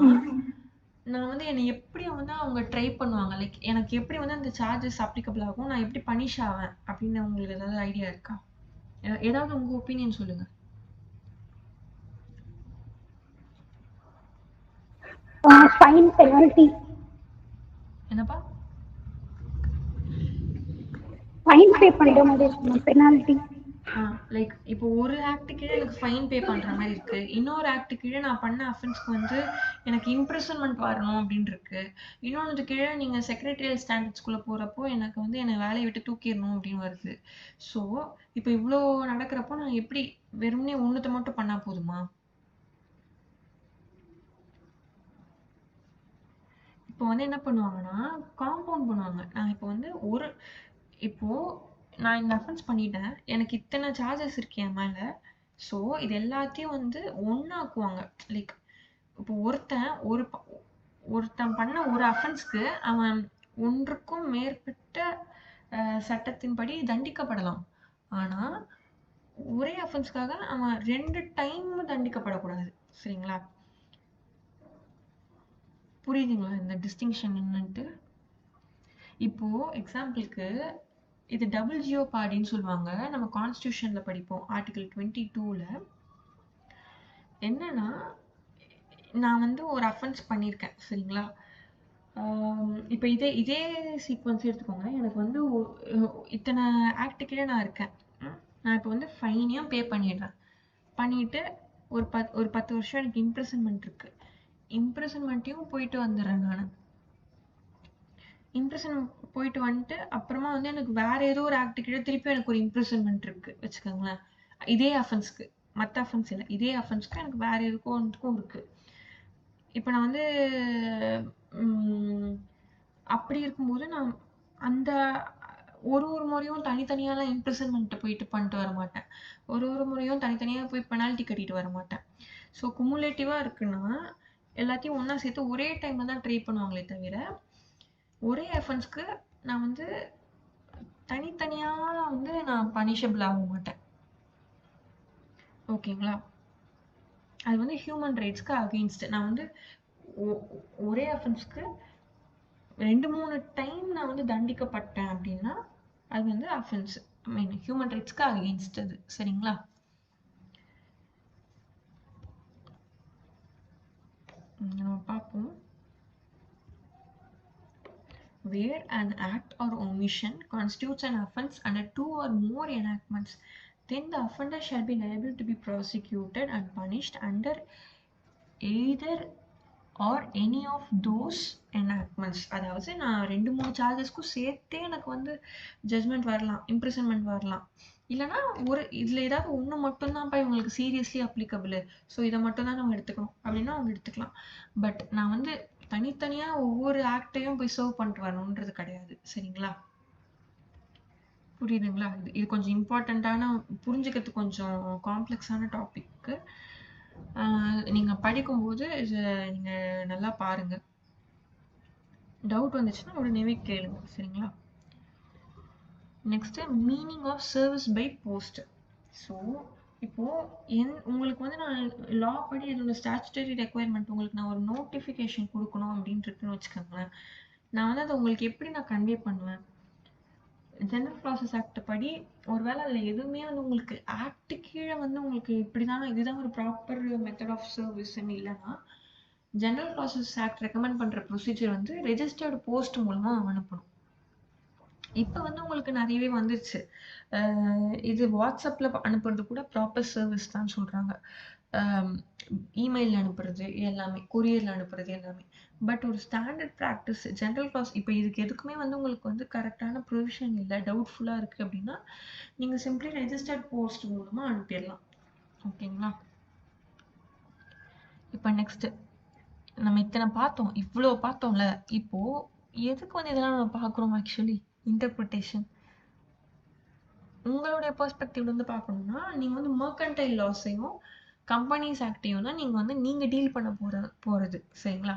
நான் வந்து என்னை எப்படி வந்து அவங்க ட்ரை பண்ணுவாங்க, லைக் எனக்கு எப்படி வந்து அந்த சார்ஜஸ் அப்ளிகபிள் ஆகும், நான் எப்படி பனிஷ் ஆவேன் அப்படின்னு உங்களுக்கு ஏதாவது ஐடியா இருக்கா? ஏதாவது உங்க ஒப்பீனியன் சொல்லுங்க. Fine, penalty. என்னப்பா? ஃபைன் பே பண்ற மாதிரி இருக்கும், பெனல்டி. லைக் இப்போ ஒரு ஆக்ட் கீழே எனக்கு ஃபைன் பே பண்ற மாதிரி இருக்கு, இன்னொரு ஆக்ட் கீழே நான் பண்ண அஃபென்ஸ்க்கு வந்து எனக்கு இம்ப்ரெசன்மெண்ட் வரணும் அப்படின்னு இருக்கு, இன்னொன்று கீழே நீங்க செக்ரட்டரியல் ஸ்டாண்டர்ட்ஸ்குள்ள போறப்போ எனக்கு வந்து என்னை வேலையை விட்டு தூக்கிடணும் அப்படின்னு வருது. ஸோ இப்போ இவ்வளோ நடக்கிறப்போ நான் எப்படி வெறுமனே ஒன்றுத்தை மட்டும் பண்ணா போதுமா? இப்போ வந்து என்ன பண்ணுவாங்கன்னா காம்பவுண்ட் பண்ணுவாங்க. நான் இப்போ வந்து இப்போ நான் இந்த அஃபென்ஸ் பண்ணிட்டேன், எனக்கு இத்தனை சார்ஜஸ் இருக்கு என் மேலே, ஸோ இது எல்லாத்தையும் வந்து ஒன்றாக்குவாங்க. லைக் இப்போ ஒருத்தன் பண்ண ஒரு அஃபென்ஸ்க்கு அவன் ஒன்றுக்கும் மேற்பட்ட சட்டத்தின்படி தண்டிக்கப்படலாம். ஆனால் ஒரே அஃபென்ஸ்க்காக அவன் 2 டைம் தண்டிக்கப்படக்கூடாது, சரிங்களா? புரியுதுங்களா இந்த டிஸ்டிங்ஷன் என்னன்ட்டு? இப்போ எக்ஸாம்பிளுக்கு இது டபுள் ஜியோபார்டின்னு சொல்லுவாங்க, நம்ம கான்ஸ்டியூஷன்ல படிப்போம் ஆர்டிகல் 22ல. என்னன்னா நான் வந்து ஒரு அஃபென்ஸ் பண்ணியிருக்கேன், சரிங்களா? இப்போ இதே சீக்வன்ஸ் எடுத்துக்கோங்க. எனக்கு வந்து இத்தனை ஆக்ட் கீழே நான் இருக்கேன், நான் இப்போ வந்து ஃபைனையும் பே பண்ணிடுறேன், பண்ணிட்டு ஒரு 10 வருஷம் எனக்கு இம்ப்ரெசன்மெண்ட் இருக்கு, இம்ப்ரெசன்மெண்ட்டையும் போயிட்டு வந்துடுறேன். நான் இம்ப்ரெஷன் போயிட்டு வந்துட்டு அப்புறமா வந்து எனக்கு வேற ஏதோ ஒரு ஆக்ட் கீழே திருப்பி எனக்கு ஒரு இம்ப்ரெசன்மெண்ட் இருக்கு வச்சுக்கோங்களேன், இதே அஃபென்ஸ்க்கு, மற்ற அஃபென்ஸ் இல்லை, இதே அஃபென்ஸ்க்கு எனக்கு வேற எதுக்கும் இருக்கு. இப்போ நான் வந்து அப்படி இருக்கும்போது நான் அந்த ஒரு முறையும் தனித்தனியாலாம் இம்ப்ரெசன்மெண்ட்டை போயிட்டு பண்ணிட்டு வர மாட்டேன், ஒரு முறையும் தனித்தனியாக போய் பெனால்ட்டி கட்டிட்டு வர மாட்டேன். ஸோ குமுலேட்டிவாக இருக்குன்னா எல்லாத்தையும் ஒன்றா சேர்த்து ஒரே டைமில் தான் ட்ரை பண்ணுவாங்களே தவிர ஒரே அஃபென்ஸ்க்கு நான் வந்து தனித்தனியாக வந்து நான் பனிஷபிள் ஆக மாட்டேன், ஓகேங்களா? அது வந்து ஹியூமன் ரைட்ஸ்க்கு அகெயின்ஸ்ட். நான் வந்து ஒரே அஃபென்ஸ்க்கு 2-3 டைம் நான் வந்து தண்டிக்கப்பட்டேன் அப்படின்னா அது வந்து அஃபென்ஸ், ஐ மீன் ஹியூமன் ரைட்ஸ்க்கு அகெயின்ஸ்ட் அது, சரிங்களா? நம்ம பார்ப்போம். Where an act or omission constitutes an offence under 2 or more enactments, then the offender shall be liable to be prosecuted and punished under either or any of those enactments. அதாவது நான் 2-3 சார்ஜஸ்க்கும் சேர்த்தே எனக்கு வந்து ஜட்ஜ்மெண்ட் வரலாம், இம்ப்ரெசன்மெண்ட் வரலாம், இல்லைனா இதில் ஏதாவது ஒன்று மட்டும்தான் இவங்களுக்கு சீரியஸ்லி அப்ளிகபிள், ஸோ இதை மட்டும் தான் நம்ம எடுத்துக்கணும் அப்படின்னா அவங்க எடுத்துக்கலாம். பட் நான் வந்து தனித்தனியாக ஒவ்வொரு ஆக்டையும் போய் சர்வ் பண்ணிட்டு வரணுன்றது கிடையாது, சரிங்களா? புரியுதுங்களா? இது கொஞ்சம் இம்பார்ட்டண்ட்டான, புரிஞ்சுக்கிறதுக்கு கொஞ்சம் காம்ப்ளெக்ஸான டாபிக்கு. நீங்கள் படிக்கும்போது இதை நீங்கள் நல்லா பாருங்கள், டவுட் வந்துச்சுன்னா உடனே கேளுங்க, சரிங்களா? Next meaning of service by post. So இப்போ உங்களுக்கு வந்து நான் லா படி இதோட ஸ்டாச்சுட்டரி ரெக்குயர்மெண்ட் உங்களுக்கு நான் ஒரு நோட்டிஃபிகேஷன் கொடுக்கணும் அப்படின்னு இருக்குன்னு வச்சுக்கோங்களேன். நான் வந்து அதை உங்களுக்கு எப்படி நான் கன்வே பண்ணுவேன்? ஜெனரல் ப்ராசஸ் ஆக்ட் படி ஒருவேளை அதில் எதுவுமே வந்து உங்களுக்கு ஆக்ட் கீழே வந்து உங்களுக்கு இப்படிதான் இதுதான் ஒரு ப்ராப்பர் மெத்தட் ஆஃப் சர்வீஸ்ன்னு இல்லைன்னா ஜெனரல் ப்ராசஸ் ஆக்ட் ரெக்கமெண்ட் பண்ணுற ப்ரொசீஜர் வந்து ரெஜிஸ்டர்டு போஸ்ட் மூலமாக அனுப்பணும். இப்போ வந்து உங்களுக்கு நிறையவே வந்துருச்சு. இது வாட்ஸ்அப்பில் அனுப்புறது கூட ப்ராப்பர் சர்வீஸ் தான் சொல்கிறாங்க. இமெயில் அனுப்புறது எல்லாமே, கொரியரில் அனுப்புறது எல்லாமே. பட் ஒரு ஸ்டாண்டர்ட் ப்ராக்டிஸ் ஜென்ரல் க்ளாஸ் இப்போ இதுக்கு எதுக்குமே வந்து உங்களுக்கு வந்து கரெக்டான ப்ரொவிஷன் இல்லை, டவுட்ஃபுல்லாக இருக்குது அப்படின்னா நீங்கள் சிம்பிளி ரெஜிஸ்டர்ட் போஸ்ட் மூலமாக அனுப்பிடலாம். ஓகேங்களா? இப்போ நெக்ஸ்ட்டு நம்ம இத்தனை பார்த்தோம், இவ்வளோ பார்த்தோம்ல. இப்போது எதுக்கு வந்து இதெல்லாம் நம்ம பார்க்குறோம்? ஆக்சுவலி இன்டர்பிரிட்டேஷன் உங்களுடைய பெர்ஸ்பெக்டிவ்ல இருந்து பார்க்கணும்னா நீங்கள் வந்து மர்கன்டைல் லாஸையும் கம்பெனிஸ் ஆக்டையும் தான் நீங்கள் டீல் பண்ண போகிறது. சரிங்களா?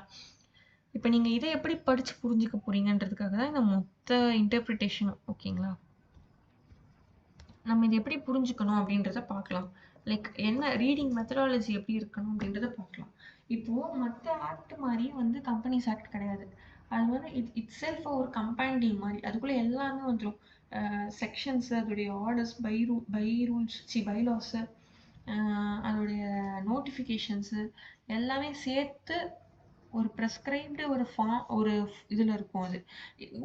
இப்போ நீங்கள் இதை எப்படி படித்து புரிஞ்சுக்க போறீங்கன்றதுக்காக தான் இந்த மொத்த இன்டர்பிரிட்டேஷனும். ஓகேங்களா? நம்ம இதை எப்படி புரிஞ்சுக்கணும் அப்படின்றத பார்க்கலாம். லைக் என்ன ரீடிங் மெத்தடாலஜி எப்படி இருக்கணும் அப்படின்றத பார்க்கலாம். இப்போது மற்ற ஆக்ட் மாதிரி வந்து கம்பெனிஸ் ஆக்ட் கிடையாது. அது வந்து இட் செல்ஃப் ஒரு கம்பேண்டிங் மாதிரி, அதுக்குள்ளே எல்லாமே வந்துடும். செக்ஷன்ஸ், அதோடைய ஆர்டர்ஸ், பைலாஸு, அதோடைய நோட்டிஃபிகேஷன்ஸு எல்லாமே சேர்த்து ஒரு ப்ரெஸ்கிரைப்டு ஒரு இதில் இருக்கும். அது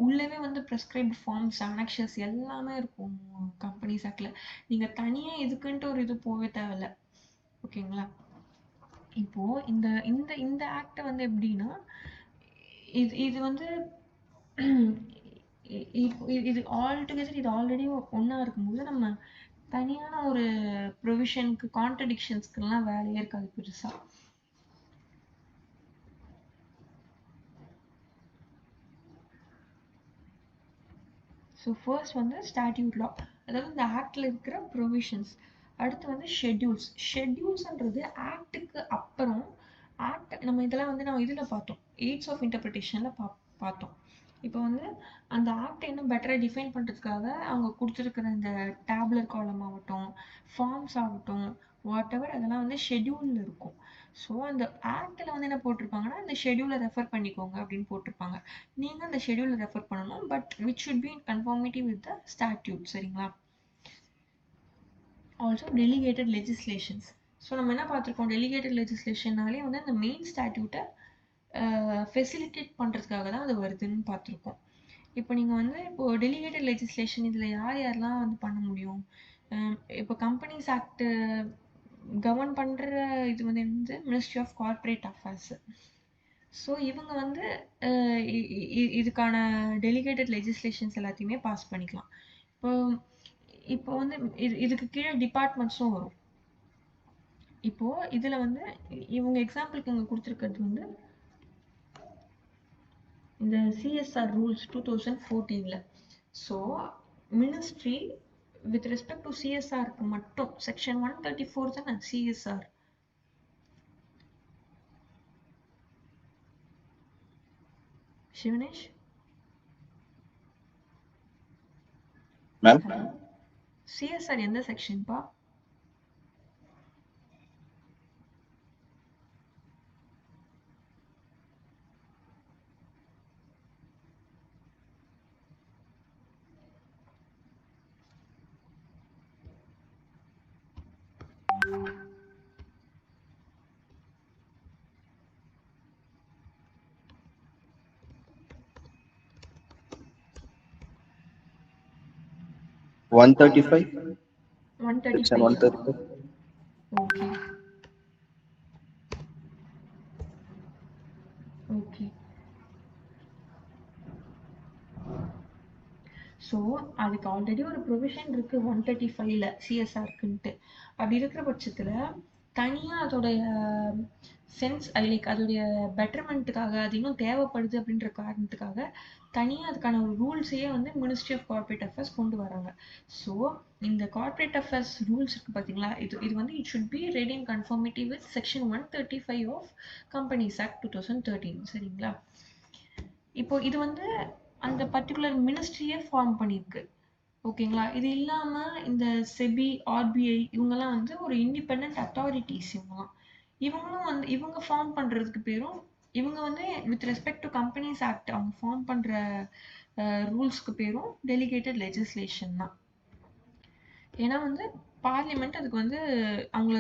உள்ளவே வந்து ப்ரெஸ்கிரைப்டு ஃபார்ம்ஸ், அனெக்ஷஸ் எல்லாமே இருக்கும் கம்பெனிஸ் ஆக்டில். நீங்கள் தனியாக இதுக்குன்ட்டு ஒரு இது போகவே தேவையில்ல. ஓகேங்களா? இப்போது இந்த இந்த இந்த ஆக்டை வந்து எப்படின்னா இது வந்து இது ஆல்டுகெதர் இது ஆல்ரெடி ஒன்றா இருக்கும்போது நம்ம தனியான ஒரு ப்ரொவிஷனுக்கு கான்ட்ரடிக்ஷன்ஸ்க்கெல்லாம் வேலையே இருக்காது பெருசாக. ஸோ ஃபர்ஸ்ட் வந்து ஸ்டாட்யூட் லா, அதாவது இந்த ஆக்டில் இருக்கிற ப்ரொவிஷன்ஸ். அடுத்து வந்து ஷெட்யூல்ஸ்ன்றது ஆக்டுக்கு அப்புறம் ஆக்ட் நம்ம இதெல்லாம் வந்து நம்ம இதில் பார்த்தோம், எய்ட்ஸ் ஆஃப் இன்டர்பிரிட்டேஷனில் பார்த்தோம். இப்போ வந்து அந்த ஆக்டை இன்னும் பெட்டராக டிஃபைன் பண்ணுறதுக்காக அவங்க கொடுத்துருக்குற இந்த டேப்லர் காலம் ஆகட்டும், ஃபார்ம்ஸ் ஆகட்டும், வாட் எவர் அதெல்லாம் வந்து ஷெட்யூலில் இருக்கும். ஸோ அந்த ஆக்டில் வந்து என்ன போட்டிருப்பாங்கன்னா இந்த ஷெட்யூலை ரெஃபர் பண்ணிக்கோங்க அப்படின்னு போட்டிருப்பாங்க. நீங்கள் அந்த ஷெட்யூலை ரெஃபர் பண்ணணும், but which should be in conformity with the statute. சரிங்களா? Also delegated legislations. ஸோ நம்ம என்ன பார்த்துருக்கோம், டெலிகேட்டட் லெஜிஸ்லேஷன்னாலே வந்து அந்த மெயின் ஸ்டாட்யூட்டை ஃபெசிலிட்டேட் பண்ணுறதுக்காக தான் அது வருதுன்னு பார்த்துருக்கோம். இப்போ நீங்கள் வந்து இப்போது டெலிகேட்டட் லெஜிஸ்லேஷன் இதில் யாரெல்லாம் வந்து பண்ண முடியும்? இப்போ கம்பெனிஸ் ஆக்ட் கவர்ன் பண்ணுற இது வந்து ministry of corporate affairs. So இவங்க வந்து இதுக்கான டெலிகேட்டட் லெஜிஸ்லேஷன்ஸ் எல்லாத்தையுமே பாஸ் பண்ணிக்கலாம். இப்போ வந்து இதுக்கு கீழே டிபார்ட்மெண்ட்ஸும் வரும். இப்போது இதில் வந்து இவங்க எக்ஸாம்பிளுக்கு இங்கே கொடுத்துருக்கிறது வந்து இந்த CSR rules 2014. So ministry with respect to சிஎஸ்ஆருக்கு மட்டும் செக்ஷன் 134 தானே சிஎஸ்ஆர். சிவனேஷ் மேம், சிஎஸ்ஆர் எந்த செக்ஷன்பா? One 135. 135. Section 135. Okay okay. So அதுக்கு ஆல்ரெடி ஒரு ப்ரொவிஷன் இருக்குது 135ல் சிஎஸ்ஆருக்குன்ட்டு. அப்படி இருக்கிற பட்சத்தில் தனியாக அதோடைய சென்ஸ் லைக் அதோடைய பெட்டர்மெண்ட்டுக்காக அது இன்னும் தேவைப்படுது அப்படின்ற காரணத்துக்காக தனியாக அதுக்கான ஒரு ரூல்ஸையே வந்து மினிஸ்ட்ரி ஆஃப் கார்ப்பரேட் அஃபேர்ஸ் கொண்டு வராங்க. ஸோ இந்த கார்ப்பரேட் அஃபேர்ஸ் ரூல்ஸ் இருக்குது பார்த்தீங்களா, இது வந்து it should be read in conformity with section 135 of companies act 2013. சரிங்களா? இப்போ இது வந்து அந்த பர்டிகுலர் மினிஸ்ட்ரியே ஃபார்ம் பண்ணியிருக்கு. ஓகேங்களா? இது இல்லாம இந்த செபி, ஆர்பிஐ இவங்கலாம் வந்து ஒரு இண்டிபெண்டன்ட் அத்தாரிட்டிஸ் இவங்கலாம். இவங்களும் வந்து இவங்க ஃபார்ம் பண்றதுக்கு பேரும் இவங்க வந்து with respect to companies act அவங்க ஃபார்ம் பண்ற ரூல்ஸ்க்கு பேரும் டெலிகேட்டட் லெஜிஸ்லேஷன் தான். ஏன்னா வந்து பார்லிமெண்ட் அதுக்கு வந்து அவங்கள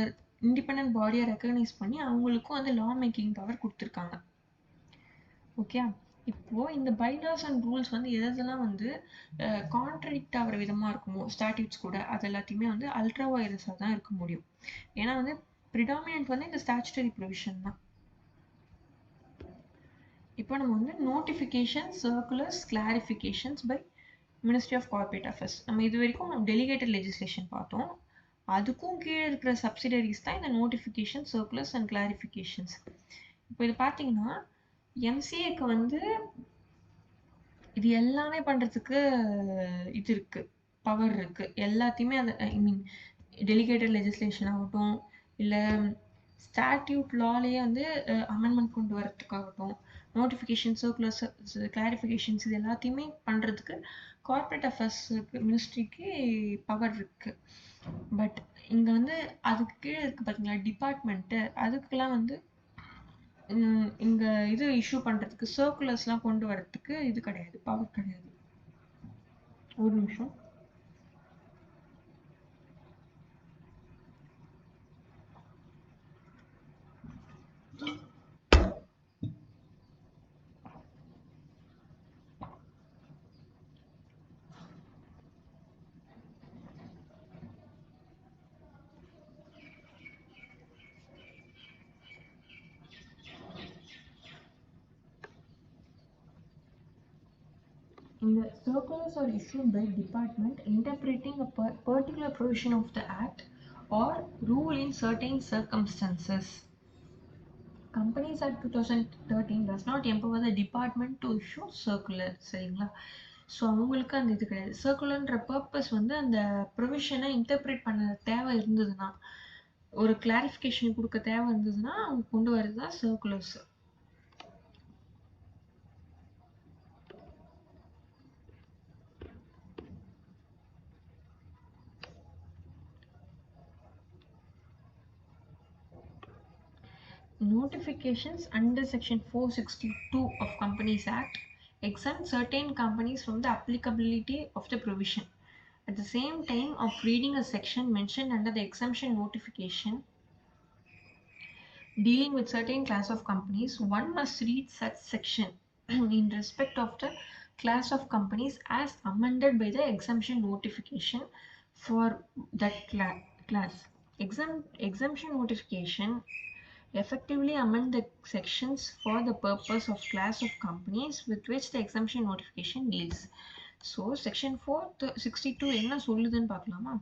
இண்டிபெண்டன்ட் பாடியை ரெக்கக்னைஸ் பண்ணி அவங்களுக்கும் வந்து லா மேக்கிங் பவர் கொடுத்துருக்காங்க. ஓகே, இப்போ இந்த பைலாஸ் அண்ட் ரூல்ஸ் வந்து எதெல்லாம் வந்து கான்ட்ராடிக்ட் ஆகிற விதமாக இருக்குமோ ஸ்டாட்யூட்ஸ் கூட அது எல்லாத்தையுமே வந்து அல்ட்ரா வைரஸாக தான் இருக்க முடியும். ஏன்னா வந்து ப்ரிடாமினன்ட் வந்து இந்த ஸ்டாச்சுட்டரி ப்ரொவிஷன் தான். இப்போ நம்ம வந்து notification, circulars, clarifications by ministry of corporate affairs நம்ம இது வரைக்கும் டெலிகேட்டட் லெஜிஸ்லேஷன் பார்த்தோம். அதுக்கும் கீழே இருக்கிற சப்சிடரிஸ் தான் இந்த நோட்டிஃபிகேஷன், சர்க்குலர்ஸ் அண்ட் கிளாரிஃபிகேஷன்ஸ். இப்போ இது பார்த்தீங்கன்னா எம்சிஏக்கு வந்து இது எல்லாமே பண்ணுறதுக்கு இது இருக்கு, பவர் இருக்கு. எல்லாத்தையுமே அந்த ஐ மீன் டெலிகேட்டட் லெஜிஸ்லேஷன் ஆகட்டும், இல்லை ஸ்டாட்யூட் லாலேயே வந்து அமெண்ட்மெண்ட் கொண்டு வரதுக்காகட்டும், நோட்டிஃபிகேஷன், சர்க்குலர்ஸ், கிளாரிஃபிகேஷன்ஸ் இது எல்லாத்தையுமே பண்ணுறதுக்கு கார்பரேட் அஃபேர்ஸ் மினிஸ்ட்ரிக்கு பவர் இருக்கு. பட் இங்கே வந்து அதுக்கு கீழே இருக்கு பார்த்தீங்களா டிபார்ட்மெண்ட்டு, அதுக்கெல்லாம் வந்து இங்க இது இஷ்யூ பண்றதுக்கு சர்க்குலர்ஸ்லாம் கொண்டு வரதுக்கு இது கிடையாது, பவர் கிடையாது. ஒரு நிமிஷம். The circulars are issued by department interpreting a particular provision of the act or rule in certain circumstances. Companies Act 2013 does not empower the department to issue circular. சரிங்களா? ஸோ அவங்களுக்கு அந்த இது கிடையாது. சர்க்குலர்ன்ற பர்பஸ் வந்து அந்த ப்ரொவிஷனை இன்டர்பிரேட் பண்ண தேவை இருந்ததுன்னா, ஒரு கிளாரிஃபிகேஷன் கொடுக்க தேவை இருந்ததுன்னா அவங்க கொண்டு வரது தான் circulars. Notifications under Section 462 of Companies Act exempt certain companies from the applicability of the provision. At the same time of reading a section mentioned under the exemption notification dealing with certain class of companies, one must read such section in respect of the class of companies as amended by the exemption notification for that class. Exemption notification effectively amend the sections for the purpose of class of companies with which the exemption notification deals. So section 462 என்ன சொல்லுதுன்னு பார்க்கலாமா?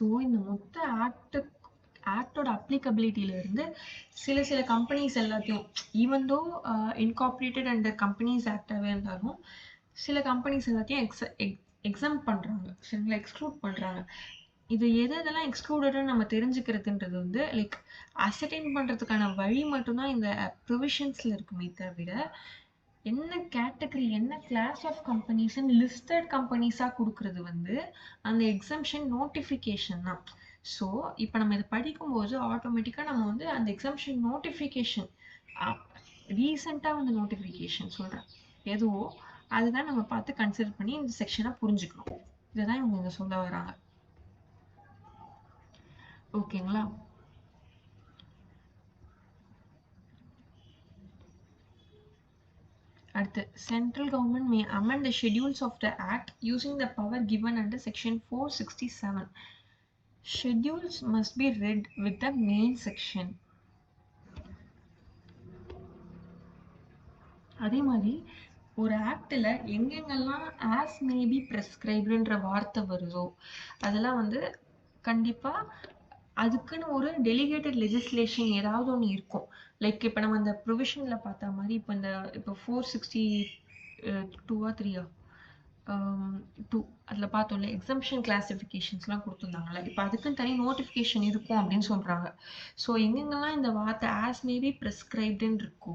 ஸோ இந்த மொத்த ஆக்டோட அப்ளிகபிலிட்டியில இருந்து சில கம்பெனிஸ் எல்லாத்தையும் even though incorporated under companies ஆக்டாகவே இருந்தாலும் சில கம்பெனிஸ் எல்லாத்தையும் எக்ஸாம் பண்ணுறாங்க, சரிங்களா, எக்ஸ்க்ளூட் பண்ணுறாங்க. இது எதெல்லாம் எக்ஸ்க்ளூடட்னு நம்ம தெரிஞ்சுக்கிறதுன்றது வந்து லைக் அசர்டைன் பண்ணுறதுக்கான வழி மட்டும்தான் இந்த ப்ரொவிஷன்ஸில் இருக்குமே தவிர என்ன கேட்டகரி என்ன கிளாஸ் ஆஃப் கம்பெனிஸ்ன்னு லிஸ்டட் கம்பெனிஸாக கொடுக்குறது வந்து அந்த எக்ஸம்ஷன் நோட்டிஃபிகேஷன் தான். ஸோ இப்போ நம்ம இதை படிக்கும்போது ஆட்டோமேட்டிக்காக நம்ம வந்து அந்த எக்ஸம்ஷன் நோட்டிஃபிகேஷன் ரீசெண்டாக வந்து நோட்டிஃபிகேஷன் சொல்கிறேன் எதுவோ அதுதான் நம்ம பார்த்து கன்சிடர் பண்ணி இந்த செக்ஷனை புரிஞ்சுக்கணும். இதை தான் இவங்க இங்கே சொல்ல வராங்க. ஓகேங்களா? அடுத்து, central government may amend the schedules of the act using the power given under section 467. Schedules must be read with the main section. அதே மாதிரி ஒரு ஆக்டில் எங்கெங்கெல்லாம் ஆஸ் மேபி ப்ரெஸ்கிரைப்டுன்ற வார்த்தை வருதோ அதெல்லாம் வந்து கண்டிப்பாக அதுக்குன்னு ஒரு டெலிகேட்டட் லெஜிஸ்லேஷன் ஏதாவது ஒன்று இருக்கும். லைக் இப்போ நம்ம அந்த ப்ரொவிஷனில் பார்த்த மாதிரி இப்போ 462 3 2 அதில் பார்த்தோம்ல எக்ஸம்ஷன் கிளாசிஃபிகேஷன்ஸ்லாம் கொடுத்துருந்தாங்கல்ல. இப்போ அதுக்குன்னு தனி நோட்டிஃபிகேஷன் இருக்கும் அப்படின்னு சொல்கிறாங்க. ஸோ எங்கெங்கெல்லாம் இந்த வார்த்தை ஆஸ் மேபி ப்ரெஸ்கிரைப்டுன்னு இருக்கோ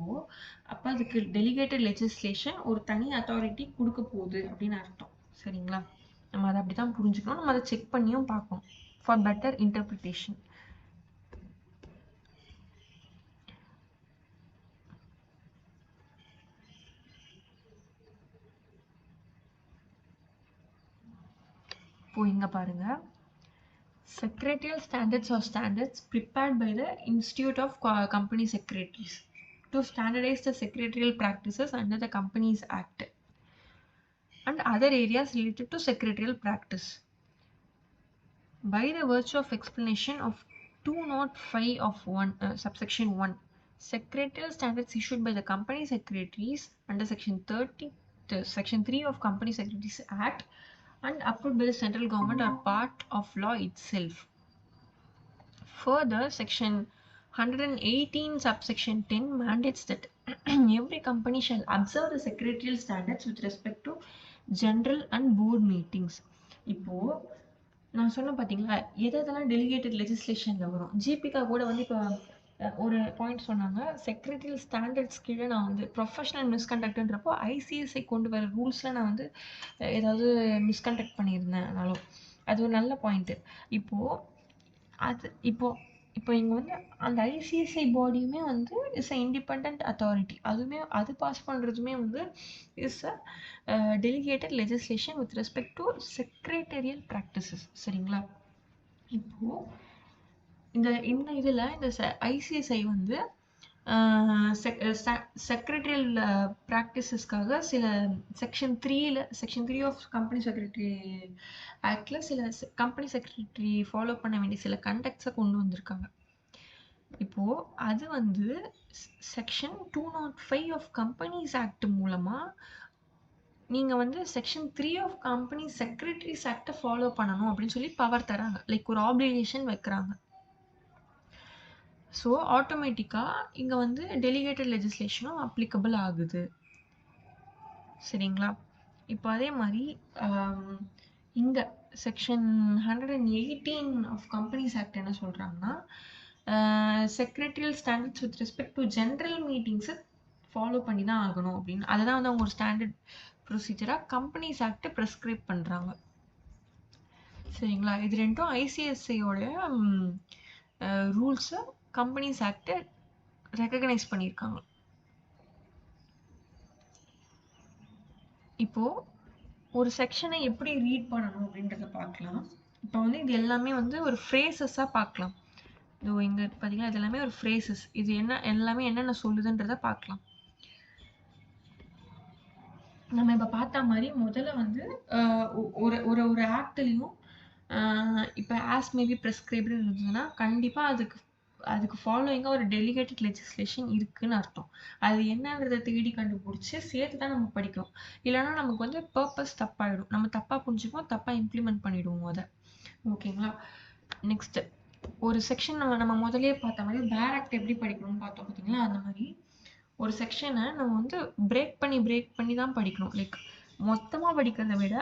அப்போ அதுக்கு டெலிகேட்டட் லெஜிஸ்லேஷன் ஒரு தனி அத்தாரிட்டி கொடுக்க போகுது அப்படின்னு அர்த்தம். சரிங்களா? நம்ம அதை அப்படி தான் புரிஞ்சுக்கணும். நம்ம அதை செக் பண்ணியும் பார்க்கணும் ஃபார் பெட்டர் இன்டர்பிரிட்டேஷன். இப்போ இங்க பாருங்க, secretarial standards or standards prepared by the Institute of Company Secretaries to standardize the secretarial practices under the Companies Act and other areas related to secretarial practice. By the virtue of explanation of 205 of 1 subsection 1, secretarial standards issued by the Company Secretaries under section 3 of Company Secretaries Act and approved by the central government are part of law itself. Further, section 118 subsection 10 mandates that every company shall observe the secretarial standards with respect to general and board meetings. இப்போ நான் சொன்ன பார்த்தீங்களா எதெல்லாம் டெலிகேட்டட் லெஜிஸ்லேஷனில் வரும். ஜிபிகா கூட வந்து இப்போ ஒரு பாயிண்ட் சொன்னாங்க, செக்ரட்டரியல் ஸ்டாண்டர்ட்ஸ் கீழே நான் வந்து ப்ரொஃபஷனல் மிஸ்கண்டக்ட்ன்றப்போ ஐசிஎஸ்ஐ கொண்டு வர ரூல்ஸில் நான் வந்து ஏதாவது மிஸ்கண்டக்ட் பண்ணியிருந்தேன்னாலும் அது ஒரு நல்ல பாயிண்ட்டு. இப்போ இங்கே வந்து அந்த ஐசிஎஸ்ஐ பாடியுமே வந்து இஸ் அ இண்டிபெண்ட் அத்தாரிட்டி. அது பாஸ் பண்ணுறதுமே வந்து is a delegated legislation with respect to secretarial practices. சரிங்களா? இப்போது இந்த இதில் இந்த ஐசிஎஸ்ஐ வந்து செக்ரட்டரியல் ப்ராக்டிசஸ்க்காக சில செக்ஷன் 3 ஆஃப் கம்பெனி செக்ரட்டரி ஆக்டில் சில கம்பெனி செக்ரட்டரி ஃபாலோ பண்ண வேண்டிய சில கண்டக்ட்ஸை கொண்டு வந்திருக்காங்க. இப்போது அது வந்து செக்ஷன் 205 ஆஃப் கம்பெனிஸ் ஆக்ட் மூலமாக நீங்கள் வந்து செக்ஷன் 3 ஆஃப் கம்பெனி செக்ரட்டரிஸ் ஆக்டை ஃபாலோ பண்ணணும் அப்படின்னு சொல்லி பவர் தராங்க. லைக் ஒரு ஆப்ளிகேஷன் வைக்கிறாங்க. ஸோ ஆட்டோமேட்டிக்காக இங்கே வந்து டெலிகேட்டட் லெஜிஸ்லேஷனும் அப்ளிகபிள் ஆகுது. சரிங்களா? இப்போ அதே மாதிரி இங்கே செக்ஷன் 118 ஆஃப் கம்பெனிஸ் ஆக்ட் என்ன சொல்கிறாங்கன்னா, secretarial standards with respect to general மீட்டிங்ஸை ஃபாலோ பண்ணி தான் ஆகணும் அப்படின்னு அதை தான் வந்து அவங்க ஒரு ஸ்டாண்டர்ட் ப்ரொசீஜராக கம்பெனிஸ் ஆக்டை ப்ரெஸ்கிரைப் பண்ணுறாங்க. சரிங்களா? இது ரெண்டும் ஐசிஎஸ்ஐயோட ரூல்ஸை கம்பெனிஸ் ஆக்டை ரெக்கக்னைஸ் பண்ணியிருக்காங்க. இப்போது ஒரு செக்ஷனை எப்படி ரீட் பண்ணணும் அப்படின்றத பார்க்கலாம். இப்போ வந்து இது எல்லாமே வந்து ஒரு ஃப்ரேசஸாக பார்க்கலாம். இதோ இங்கே பார்த்தீங்கன்னா இது எல்லாமே ஒரு ஃப்ரேசஸ். இது எல்லாமே என்னென்ன சொல்லுதுன்றதை பார்க்கலாம். நம்ம இப்போ பார்த்த மாதிரி முதல்ல வந்து ஒரு ஆக்ட்லேயும் இப்போ ஆஸ் மேபி ப்ரெஸ்கிரைப்டு இருந்ததுன்னா கண்டிப்பாக அதுக்கு ஃபாலோயிங்காக ஒரு டெலிகேட்டட் லெஜிஸ்லேஷன் இருக்குன்னு அர்த்தம். அது என்னன்றதை தேடி கண்டுபிடிச்சி சேர்த்து தான் நம்ம படிக்கணும். இல்லைன்னா நமக்கு வந்து பர்பஸ் தப்பாயிடும். நம்ம தப்பாக புரிஞ்சுப்போம், தப்பாக இம்ப்ளிமெண்ட் பண்ணிவிடுவோம் அதை. ஓகேங்களா? நெக்ஸ்ட்டு ஒரு செக்ஷன் நம்ம முதலே பார்த்த மாதிரி பேர் ஆக்ட் எப்படி படிக்கணும்னு பார்த்தோம் பார்த்தீங்களா? அந்த மாதிரி ஒரு செக்ஷனை நம்ம வந்து பிரேக் பண்ணி தான் படிக்கணும். லைக் மொத்தமாக படிக்கிறத விட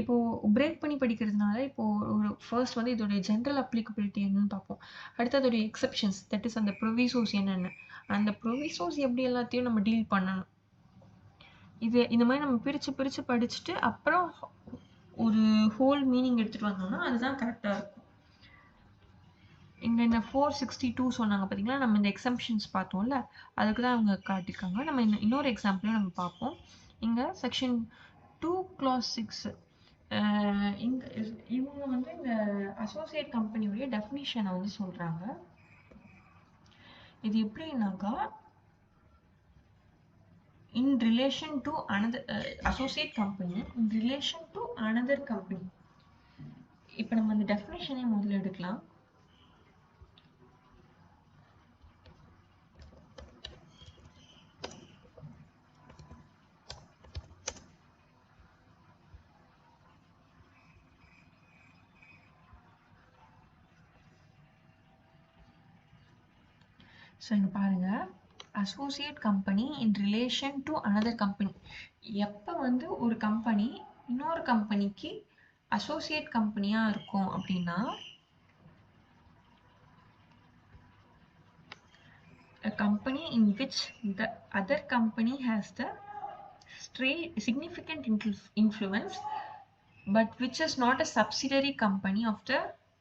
இப்போது பிரேக் பண்ணி படிக்கிறதுனால இப்போது ஒரு ஃபர்ஸ்ட் வந்து இதோடைய ஜென்ரல் அப்ளிகபிலிட்டி என்னன்னு பார்ப்போம். அடுத்து அதோடைய எக்ஸப்ஷன்ஸ், தட் இஸ் அந்த ப்ரொவிசோஸ் என்னென்ன, அந்த ப்ரொவிசோஸ் எப்படி எல்லாத்தையும் நம்ம டீல் பண்ணணும், இந்த மாதிரி நம்ம பிரித்து படிச்சுட்டு அப்புறம் ஒரு ஹோல் மீனிங் எடுத்துகிட்டு வந்தோம்னா அதுதான் கரெக்டாக இருக்கும். இந்த 462 சொன்னாங்க பார்த்தீங்களா, நம்ம இந்த எக்ஸம்ஷன்ஸ் பார்த்தோம்ல, அதுக்கு தான் அவங்க காட்டியிருக்காங்க. நம்ம இன்னொரு எக்ஸாம்பிளையும் நம்ம பார்ப்போம். இங்கே செக்ஷன் 2 clause 6 இவங்க வந்து இந்த அசோசியேட் கம்பெனியோடைய டெஃபினிஷனை வந்து சொல்கிறாங்க. இது எப்படின்னாக்கா, in relation to another associate company in relation to another company. இப்போ நம்ம அந்த டெஃபினிஷனை முதல்ல எடுக்கலாம். ஸோ இங்க பாருங்க, associate company in relation to another company. எப்போ வந்து ஒரு கம்பெனி இன்னொரு கம்பெனிக்கு அசோசியேட் கம்பெனியா இருக்கும் அப்படின்னா, a company in which the other company has the significant influence, but which is not a subsidiary company of the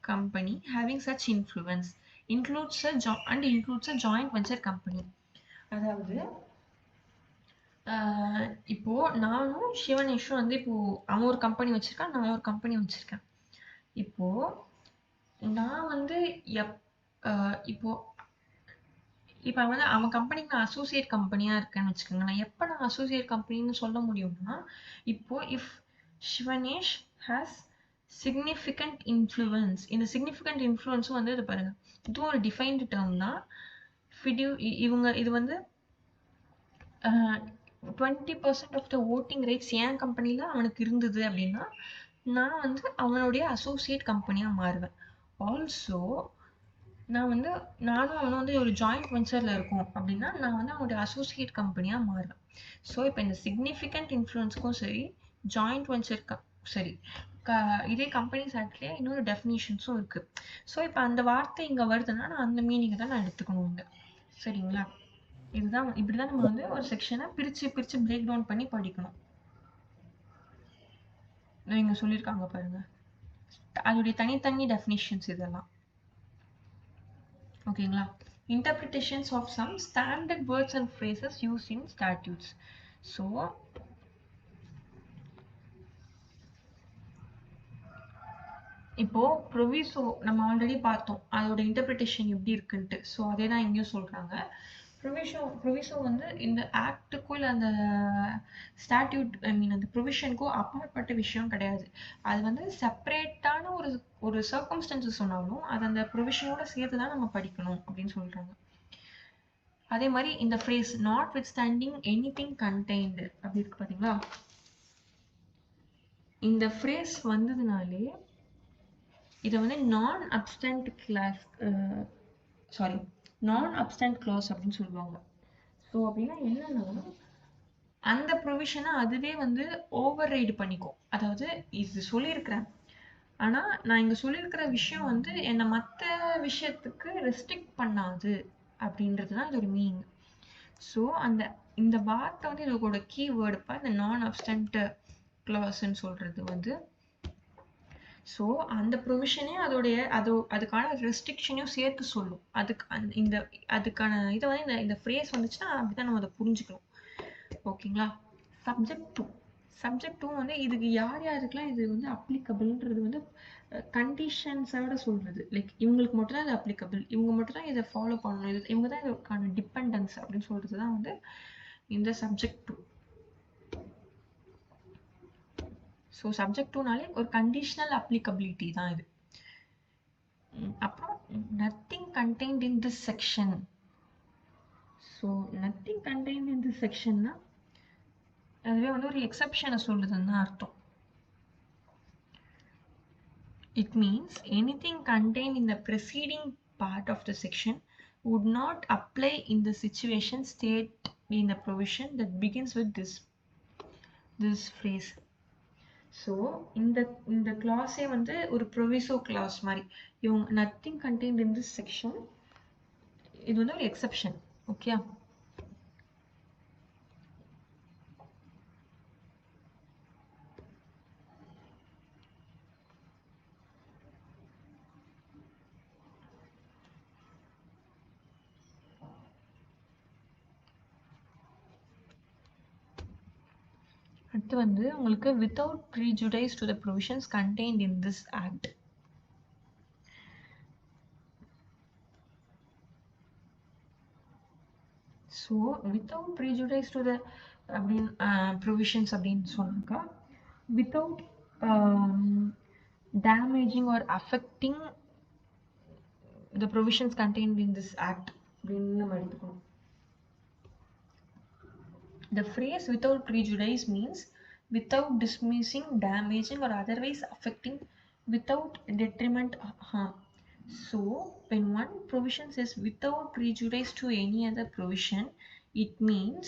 company having such influence, includes a joint venture company. அதாவது இப்போ நானும் சிவனேஷும் வந்து இப்போ அவன் ஒரு கம்பெனி வச்சிருக்கான், நான் ஒரு கம்பெனி வச்சிருக்கேன். இப்போ நான் வந்து இப்போ வந்து அவன் கம்பெனிக்கு நான் அசோசியேட் கம்பெனியா இருக்கேன்னு வச்சுக்கோங்க. நான் எப்போ நான் அசோசியேட் கம்பெனின்னு சொல்ல முடியும்னா, இப்போ if Sivanesh has significant influence. இந்த சிக்னிஃபிகண்ட் இன்ஃப்ளூயன்ஸும் வந்து இது பாருங்க, இதுவும் ஒரு டிஃபைன்டு டேர்ம் தான். இது வந்து 20% ஆஃப் த ஓட்டிங் ரைட்ஸ் என் கம்பெனியில் அவனுக்கு இருந்தது அப்படின்னா, நான் வந்து அவனுடைய அசோசியேட் கம்பெனியாக மாறுவேன். ஆல்சோ நானும் அவனும் வந்து ஒரு ஜாயிண்ட் வெஞ்சரில் இருக்கோம் அப்படின்னா, நான் வந்து அவனுடைய அசோசியேட் கம்பெனியாக மாறுவேன். ஸோ இப்போ இந்த சிக்னிஃபிகண்ட் இன்ஃப்ளூயன்ஸ்க்கும் சரி, ஜாயிண்ட் வெஞ்சருக்கும் சரி, இதே கம்பெனிஸ் ஆக்ட்லேயே இன்னொரு டெஃபினிஷன்ஸும் இருக்குது. ஸோ இப்போ அந்த வார்த்தை இங்கே வருதுன்னா, நான் அந்த மீனிங்கை தான் நான் எடுத்துக்கணும் இங்கே. சரிங்களா? இப்படிதான் நம்ம வந்து ஒரு செக்ஷனை பிரிச்சு பிரேக் டவுன் பண்ணி படிக்கணும். இங்க சொல்லியிருக்காங்க பாருங்க, அதோடைய தனித்தனி டெஃபினிஷன்ஸ் இதெல்லாம். ஓகேங்களா? Interpretations of some standard words and phrases used in statutes. So இப்போ ப்ரொவிசோ நம்ம ஆல்ரெடி பார்த்தோம், அதோட இன்டர்பிரிட்டேஷன் எப்படி இருக்குன்ட்டு. ஸோ அதே தான் இங்கேயும் சொல்றாங்க. ப்ரொவிசோ வந்து இந்த ஆக்டுக்கோ இல்லை அந்த ஸ்டாட்யூட் அந்த ப்ரொவிஷனுக்கோ அப்பாற்பட்ட விஷயம் கிடையாது. அது வந்து செப்பரேட்டான ஒரு சர்க்கம்ஸ்டன்சஸ் சொன்னாலும் அது அந்த ப்ரொவிஷனோட சேர்த்து தான் நம்ம படிக்கணும் அப்படின்னு சொல்றாங்க. அதே மாதிரி இந்த phrase not with standing anything contained அப்படி இருக்கு பார்த்தீங்களா? இந்த ஃப்ரேஸ் வந்ததுனாலே இதை வந்து நான் அப்ஸ்டன்ட் கிளாஸ் அப்படின்னு சொல்லுவாங்க. ஸோ அப்படின்னா என்னன்னா, அந்த ப்ரொவிஷனை அதுவே வந்து ஓவர் ரைடு பண்ணிக்கும். அதாவது இது சொல்லியிருக்கிறேன், ஆனால் நான் இங்கே சொல்லியிருக்கிற விஷயம் வந்து என்னை மற்ற விஷயத்துக்கு ரெஸ்ட்ரிக்ட் பண்ணாது அப்படின்றது தான் இதோட மீனிங். ஸோ இந்த வார்த்தை வந்து இதோட கீவேர்டுப்பா இந்த நான் அப்ஸ்டன்ட் கிளாஸ்ன்னு சொல்றது வந்து. ஸோ அந்த ப்ரொவிஷனே அதுக்கான ரெஸ்ட்ரிக்ஷனையும் சேர்த்து சொல்லும். அதுக்கான இதை வந்து இந்த ஃப்ரேஸ் வந்துச்சுன்னா அப்படிதான் நம்ம அதை புரிஞ்சுக்கணும். ஓகேங்களா? சப்ஜெக்ட் டூ வந்து இதுக்கு யாருக்கெல்லாம் இது வந்து அப்ளிகபிள்ன்றது வந்து கண்டிஷன்ஸோட சொல்றது. லைக் இவங்களுக்கு மட்டும் தான் இது அப்ளிகபிள், இவங்க மட்டும் தான் இதை ஃபாலோ பண்ணணும், இவங்க தான் இதுக்கான டிபெண்டன்ஸ் அப்படின்னு சொல்றது தான் வந்து இந்த சப்ஜெக்ட் டூ. ஸோ சப்ஜெக்ட் டூனாலே ஒரு கண்டிஷனல் அப்ளிகபிலிட்டி தான் இது. அப்புறம் nothing contained in this section. So nothing contained in this செக்ஷன்னா அதுவே வந்து ஒரு எக்ஸப்ஷனை சொல்லுதுன்னு தான் அர்த்தம். It means anything contained in the preceding part of the section would not apply in the situation stated in the provision that begins with this phrase. So இந்த கிளாஸே வந்து ஒரு ப்ரொவிசோ கிளாஸ் மாதிரி. இவங்க nothing contained in this section, இது வந்து ஒரு எக்ஸப்ஷன். ஓகே, அடுத்து வந்து உங்களுக்கு without prejudice to the provisions contained in this act. So without prejudice to the provisions அப்படின்னு சொன்னாக்கா, without damaging or affecting the provisions contained in this act அப்படின்னு நம்ம எடுத்துக்கணும். The phrase without prejudice means without dismissing, damaging or otherwise affecting, without detriment, harm. So when one provision says without prejudice to any other provision, it means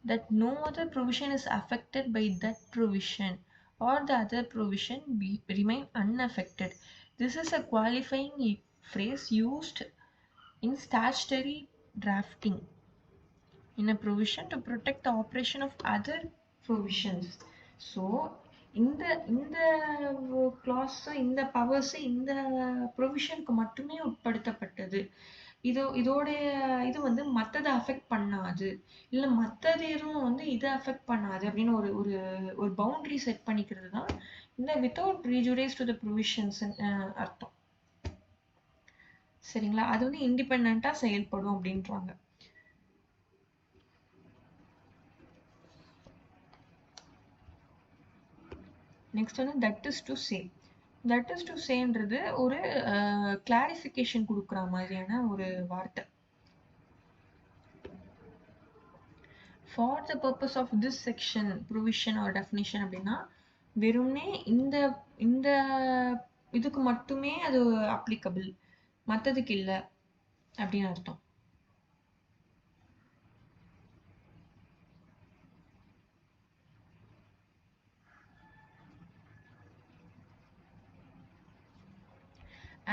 that no other provision is affected by that provision or the other provision remain unaffected. This is a qualifying phrase used in statutory drafting in a provision to protect the operation of other provisions. So இந்த clause இந்த powers இந்த provisionக்கு மட்டுமே உட்படுத்தப்பட்டது. இதோட இது வந்து மத்தத அஃபெக்ட் பண்ணாது, இல்ல மத்தது எதுவும் வந்து இதை அஃபெக்ட் பண்ணாது அப்படின்னு ஒரு ஒரு ஒரு பவுண்டரி செட் பண்ணிக்கிறது தான் இந்த without prejudice to the provisions அர்த்தம். சரிங்களா? அது வந்து இண்டிபெண்டா செயல்படும் அப்படின்றாங்க. நெக்ஸ்ட் வந்து that is to say. That is to சேன்றது ஒரு கிளாரிஃபிகேஷன் கொடுக்குற மாதிரியான ஒரு வார்த்தை. For the purpose of this section, provision or definition அப்படின்னா வெறும்னே இந்த இந்த இதுக்கு மட்டுமே அது அப்ளிகபிள், மற்றதுக்கு இல்லை அப்படின்னு அர்த்தம்.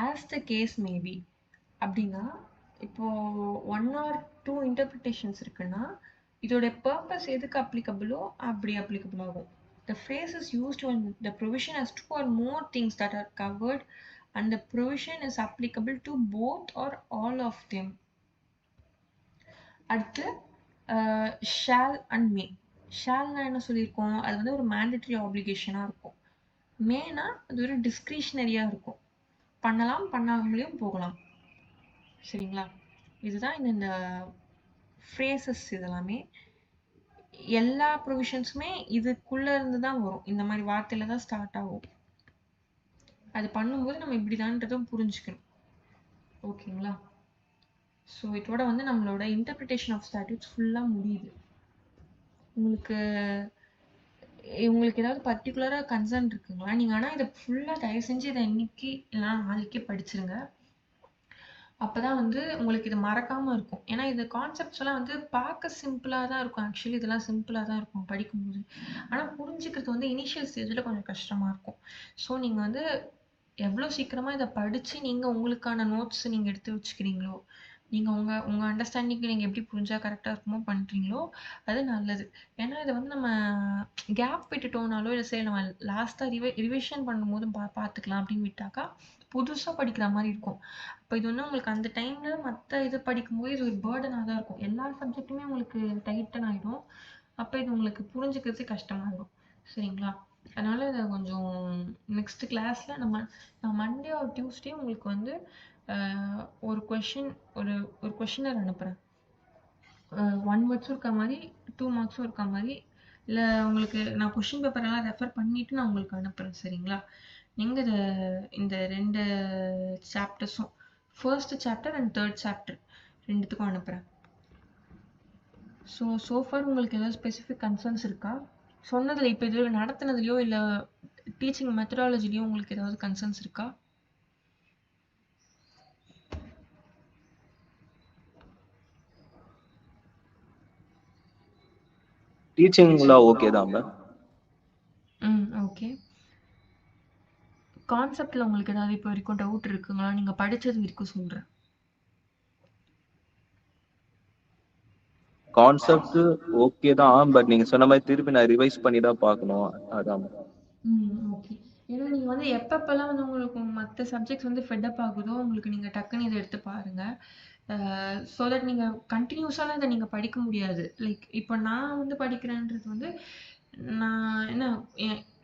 As the case may be அப்படின்னா இப்போ 1 or 2 interpretations இருக்குன்னா இதோட purpose எதுக்கு applicable-ஓ அப்படி applicable ஆகும். The phrase is used when the provision has 2 or more things that are covered and the provision is applicable to both or all of them. அடுத்து shall and may. shallனா என்ன சொல்லியிருக்கோம்? அது வந்து ஒரு mandatory obligation-ஆ இருக்கும். mayனா அது ஒரு discretionary-ஆ இருக்கும். பண்ணலாம், பண்ணாமலேயும் போகலாம். சரிங்களா? இதுதான் இந்த phrases. இதெல்லாமே எல்லா ப்ரொவிஷன்ஸுமே இதுக்குள்ள இருந்து தான் வரும். இந்த மாதிரி வார்த்தையில தான் ஸ்டார்ட் ஆகும். அது பண்ணும்போது நம்ம இப்படிதான்றதும் புரிஞ்சுக்கணும். ஓகேங்களா? ஸோ இதோட வந்து நம்மளோட இன்டர்பிரிட்டேஷன் ஆஃப் ஸ்டாட்யூட்ஸ் ஃபுல்லாக முடியுது. உங்களுக்கு ஏதாவது பர்டிகுலராக கன்சர்ன் இருக்குங்களா? நீங்கள் ஆனால் இதை ஃபுல்லாக தயவு செஞ்சு இதை இன்னைக்கு இல்லைனா நாளைக்கே படிச்சிருங்க. அப்பதான் வந்து உங்களுக்கு இது மறக்காம இருக்கும். ஏன்னா இது கான்செப்ட்ஸ் எல்லாம் வந்து பார்க்க சிம்பிளா தான் இருக்கும். ஆக்சுவலி இதெல்லாம் சிம்பிளா தான் இருக்கும் படிக்கும்போது. ஆனா புரிஞ்சுக்கிறது வந்து இனிஷியல் ஸ்டேஜ்ல கொஞ்சம் கஷ்டமா இருக்கும். ஸோ நீங்க வந்து எவ்வளவு சீக்கிரமா இதை படிச்சு நீங்க உங்களுக்கான நோட்ஸ் நீங்க எடுத்து வச்சுக்கிறீங்களோ, நீங்க உங்க உங்க அண்டர்ஸ்டாண்டிங்க்கு நீங்க எப்படி புரிஞ்சா கரெக்டா இருக்குமோ பண்றீங்களோ அது நல்லது. ஏன்னா இதை வந்து நம்ம கேப் விட்டுட்டோம்னாலோ இல்லை சரி நம்ம லாஸ்டா ரிவிஷன் பண்ணும்போது பார்த்துக்கலாம் அப்படின்னு விட்டாக்கா புதுசா படிக்கிற மாதிரி இருக்கும். அப்போ இது வந்து உங்களுக்கு அந்த டைம்ல மற்ற இது படிக்கும்போது இது ஒரு பேர்டனாக தான் இருக்கும். எல்லா சப்ஜெக்ட்டுமே உங்களுக்கு டைட்டன் ஆகிடும். அப்போ இது உங்களுக்கு புரிஞ்சுக்கிறது கஷ்டமாயிடும். சரிங்களா? அதனால இதை கொஞ்சம் நெக்ஸ்ட் கிளாஸ்ல நான் மண்டே ஆர் டியூஸ்டே உங்களுக்கு வந்து ஒரு கொஷினர் அனுப்புறேன். 1 வேர்ட்ஸும் இருக்க மாதிரி 2 மார்க்ஸும் இருக்க மாதிரி, இல்லை உங்களுக்கு நான் கொஷின் பேப்பர் எல்லாம் ரெஃபர் பண்ணிட்டு நான் உங்களுக்கு அனுப்புறேன். சரிங்களா? நீங்க இந்த 2 சாப்டர்ஸும் first chapter and third chapter ரெண்டுத்துக்கும் அனுப்புறேன். ஸோ ஃபார் உங்களுக்கு ஏதாவது ஸ்பெசிஃபிக் கன்சர்ன்ஸ் இருக்கா? சொன்னதில் இப்போ இது நடத்துனதுலையோ இல்லை டீச்சிங் மெத்தடாலஜிலையோ உங்களுக்கு ஏதாவது கன்சர்ன்ஸ் இருக்கா? டீச்சிங்ல ஓகே தான் மேம். ஓகே. கான்செப்ட்ல உங்களுக்கு ஏதாவது இப்போ வரைக்கும் டவுட் இருக்குங்களா? நீங்க படிச்சது வரைக்கும் சொல்றேன். கான்செப்ட் ஓகே தான், பட் நீங்க சொன்ன மாதிரி திருப்பி நான் ரிவைஸ் பண்ணி தான் பார்க்கணும். அதான் ஓகே. ஏன்னா நீங்க வந்து எப்பப்பெல்லாம் வந்து உங்களுக்கு மற்ற சப்ஜெக்ட்ஸ் வந்து ஃபெட்டப் ஆகுதோ உங்களுக்கு நீங்க டக்குன்னு இதை எடுத்து பாருங்க. ஸோ தட் நீங்க கண்டினியூஸாலாம் இதை நீங்க படிக்க முடியாது. லைக் இப்போ நான் வந்து படிக்கிறேன்றது வந்து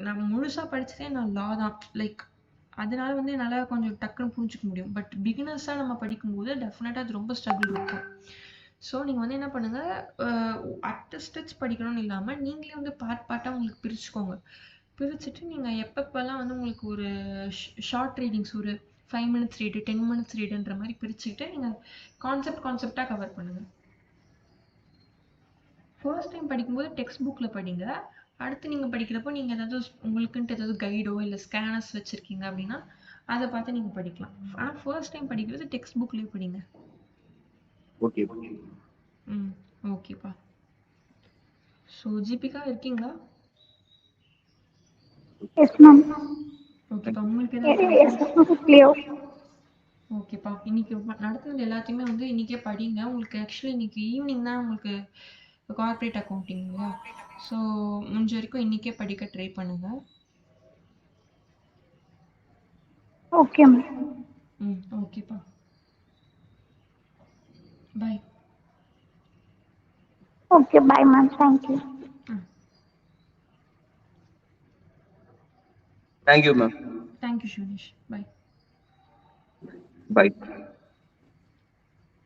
நான் முழுசா படிச்சதே நான் லா தான். லைக் அதனால வந்து என்னால் கொஞ்சம் டக்குன்னு புரிஞ்சுக்க முடியும். பட் பிகினர்ஸாக நம்ம படிக்கும்போது டெஃபினட்டாக அது ரொம்ப ஸ்ட்ரகிள் இருக்கும். ஸோ நீங்கள் வந்து என்ன பண்ணுங்கள், அட் ஸ்டெச் படிக்கணும்னு இல்லாமல் நீங்களே வந்து பார்ட்டாக உங்களுக்கு பிரிச்சுக்கோங்க. பிரிச்சுட்டு நீங்கள் எப்பப்பெல்லாம் வந்து உங்களுக்கு ஒரு ஷார்ட் ரீடிங்ஸ் ஒரு 5 minutes ரீடு 10 minutes ரீடுன்ற மாதிரி பிரிச்சுக்கிட்டு நீங்கள் கான்செப்டாக கவர் பண்ணுங்கள். ஃபர்ஸ்ட் டைம் படிக்கும்போது டெக்ஸ்ட் புக்கில் படிங்க. அடுத்து நீங்கள் படிக்கிறப்போ நீங்கள் ஏதாவது உங்களுக்குன்ட்டு ஏதாவது கைடோ இல்லை ஸ்கேனர்ஸ் வச்சுருக்கீங்க அப்படின்னா அதை பார்த்து நீங்க படிக்கலாம். ஆனா ஃபர்ஸ்ட் டைம் படிக்கிறது டெக்ஸ்ட் புக்லயே படிங்க. ஓகே. ம் ஓகேப்பா. ஸோ ஜிபிகா இருக்கீங்களா? Yes ma'am. ஓகேப்பா. உங்களுக்கு ஏதாவது எஸ் கிளியர். ஓகேப்பா. இன்னைக்கு நடத்துனது எல்லாத்தையுமே வந்து இன்னைக்கே படிங்க. உங்களுக்கு ஆக்சுவலி இன்னைக்கு ஈவினிங் தான் உங்களுக்கு கார்ப்பரேட் அக்கௌண்டிங் இல்லையா? ஸோ முடிஞ்ச வரைக்கும் இன்னைக்கே படிக்க ட்ரை பண்ணுங்க. Okay ma'am. ம் ஓகேப்பா. Bye. Okay bye ma'am. Thank you. Thank you ma'am. Thank you Shunish. Bye. By.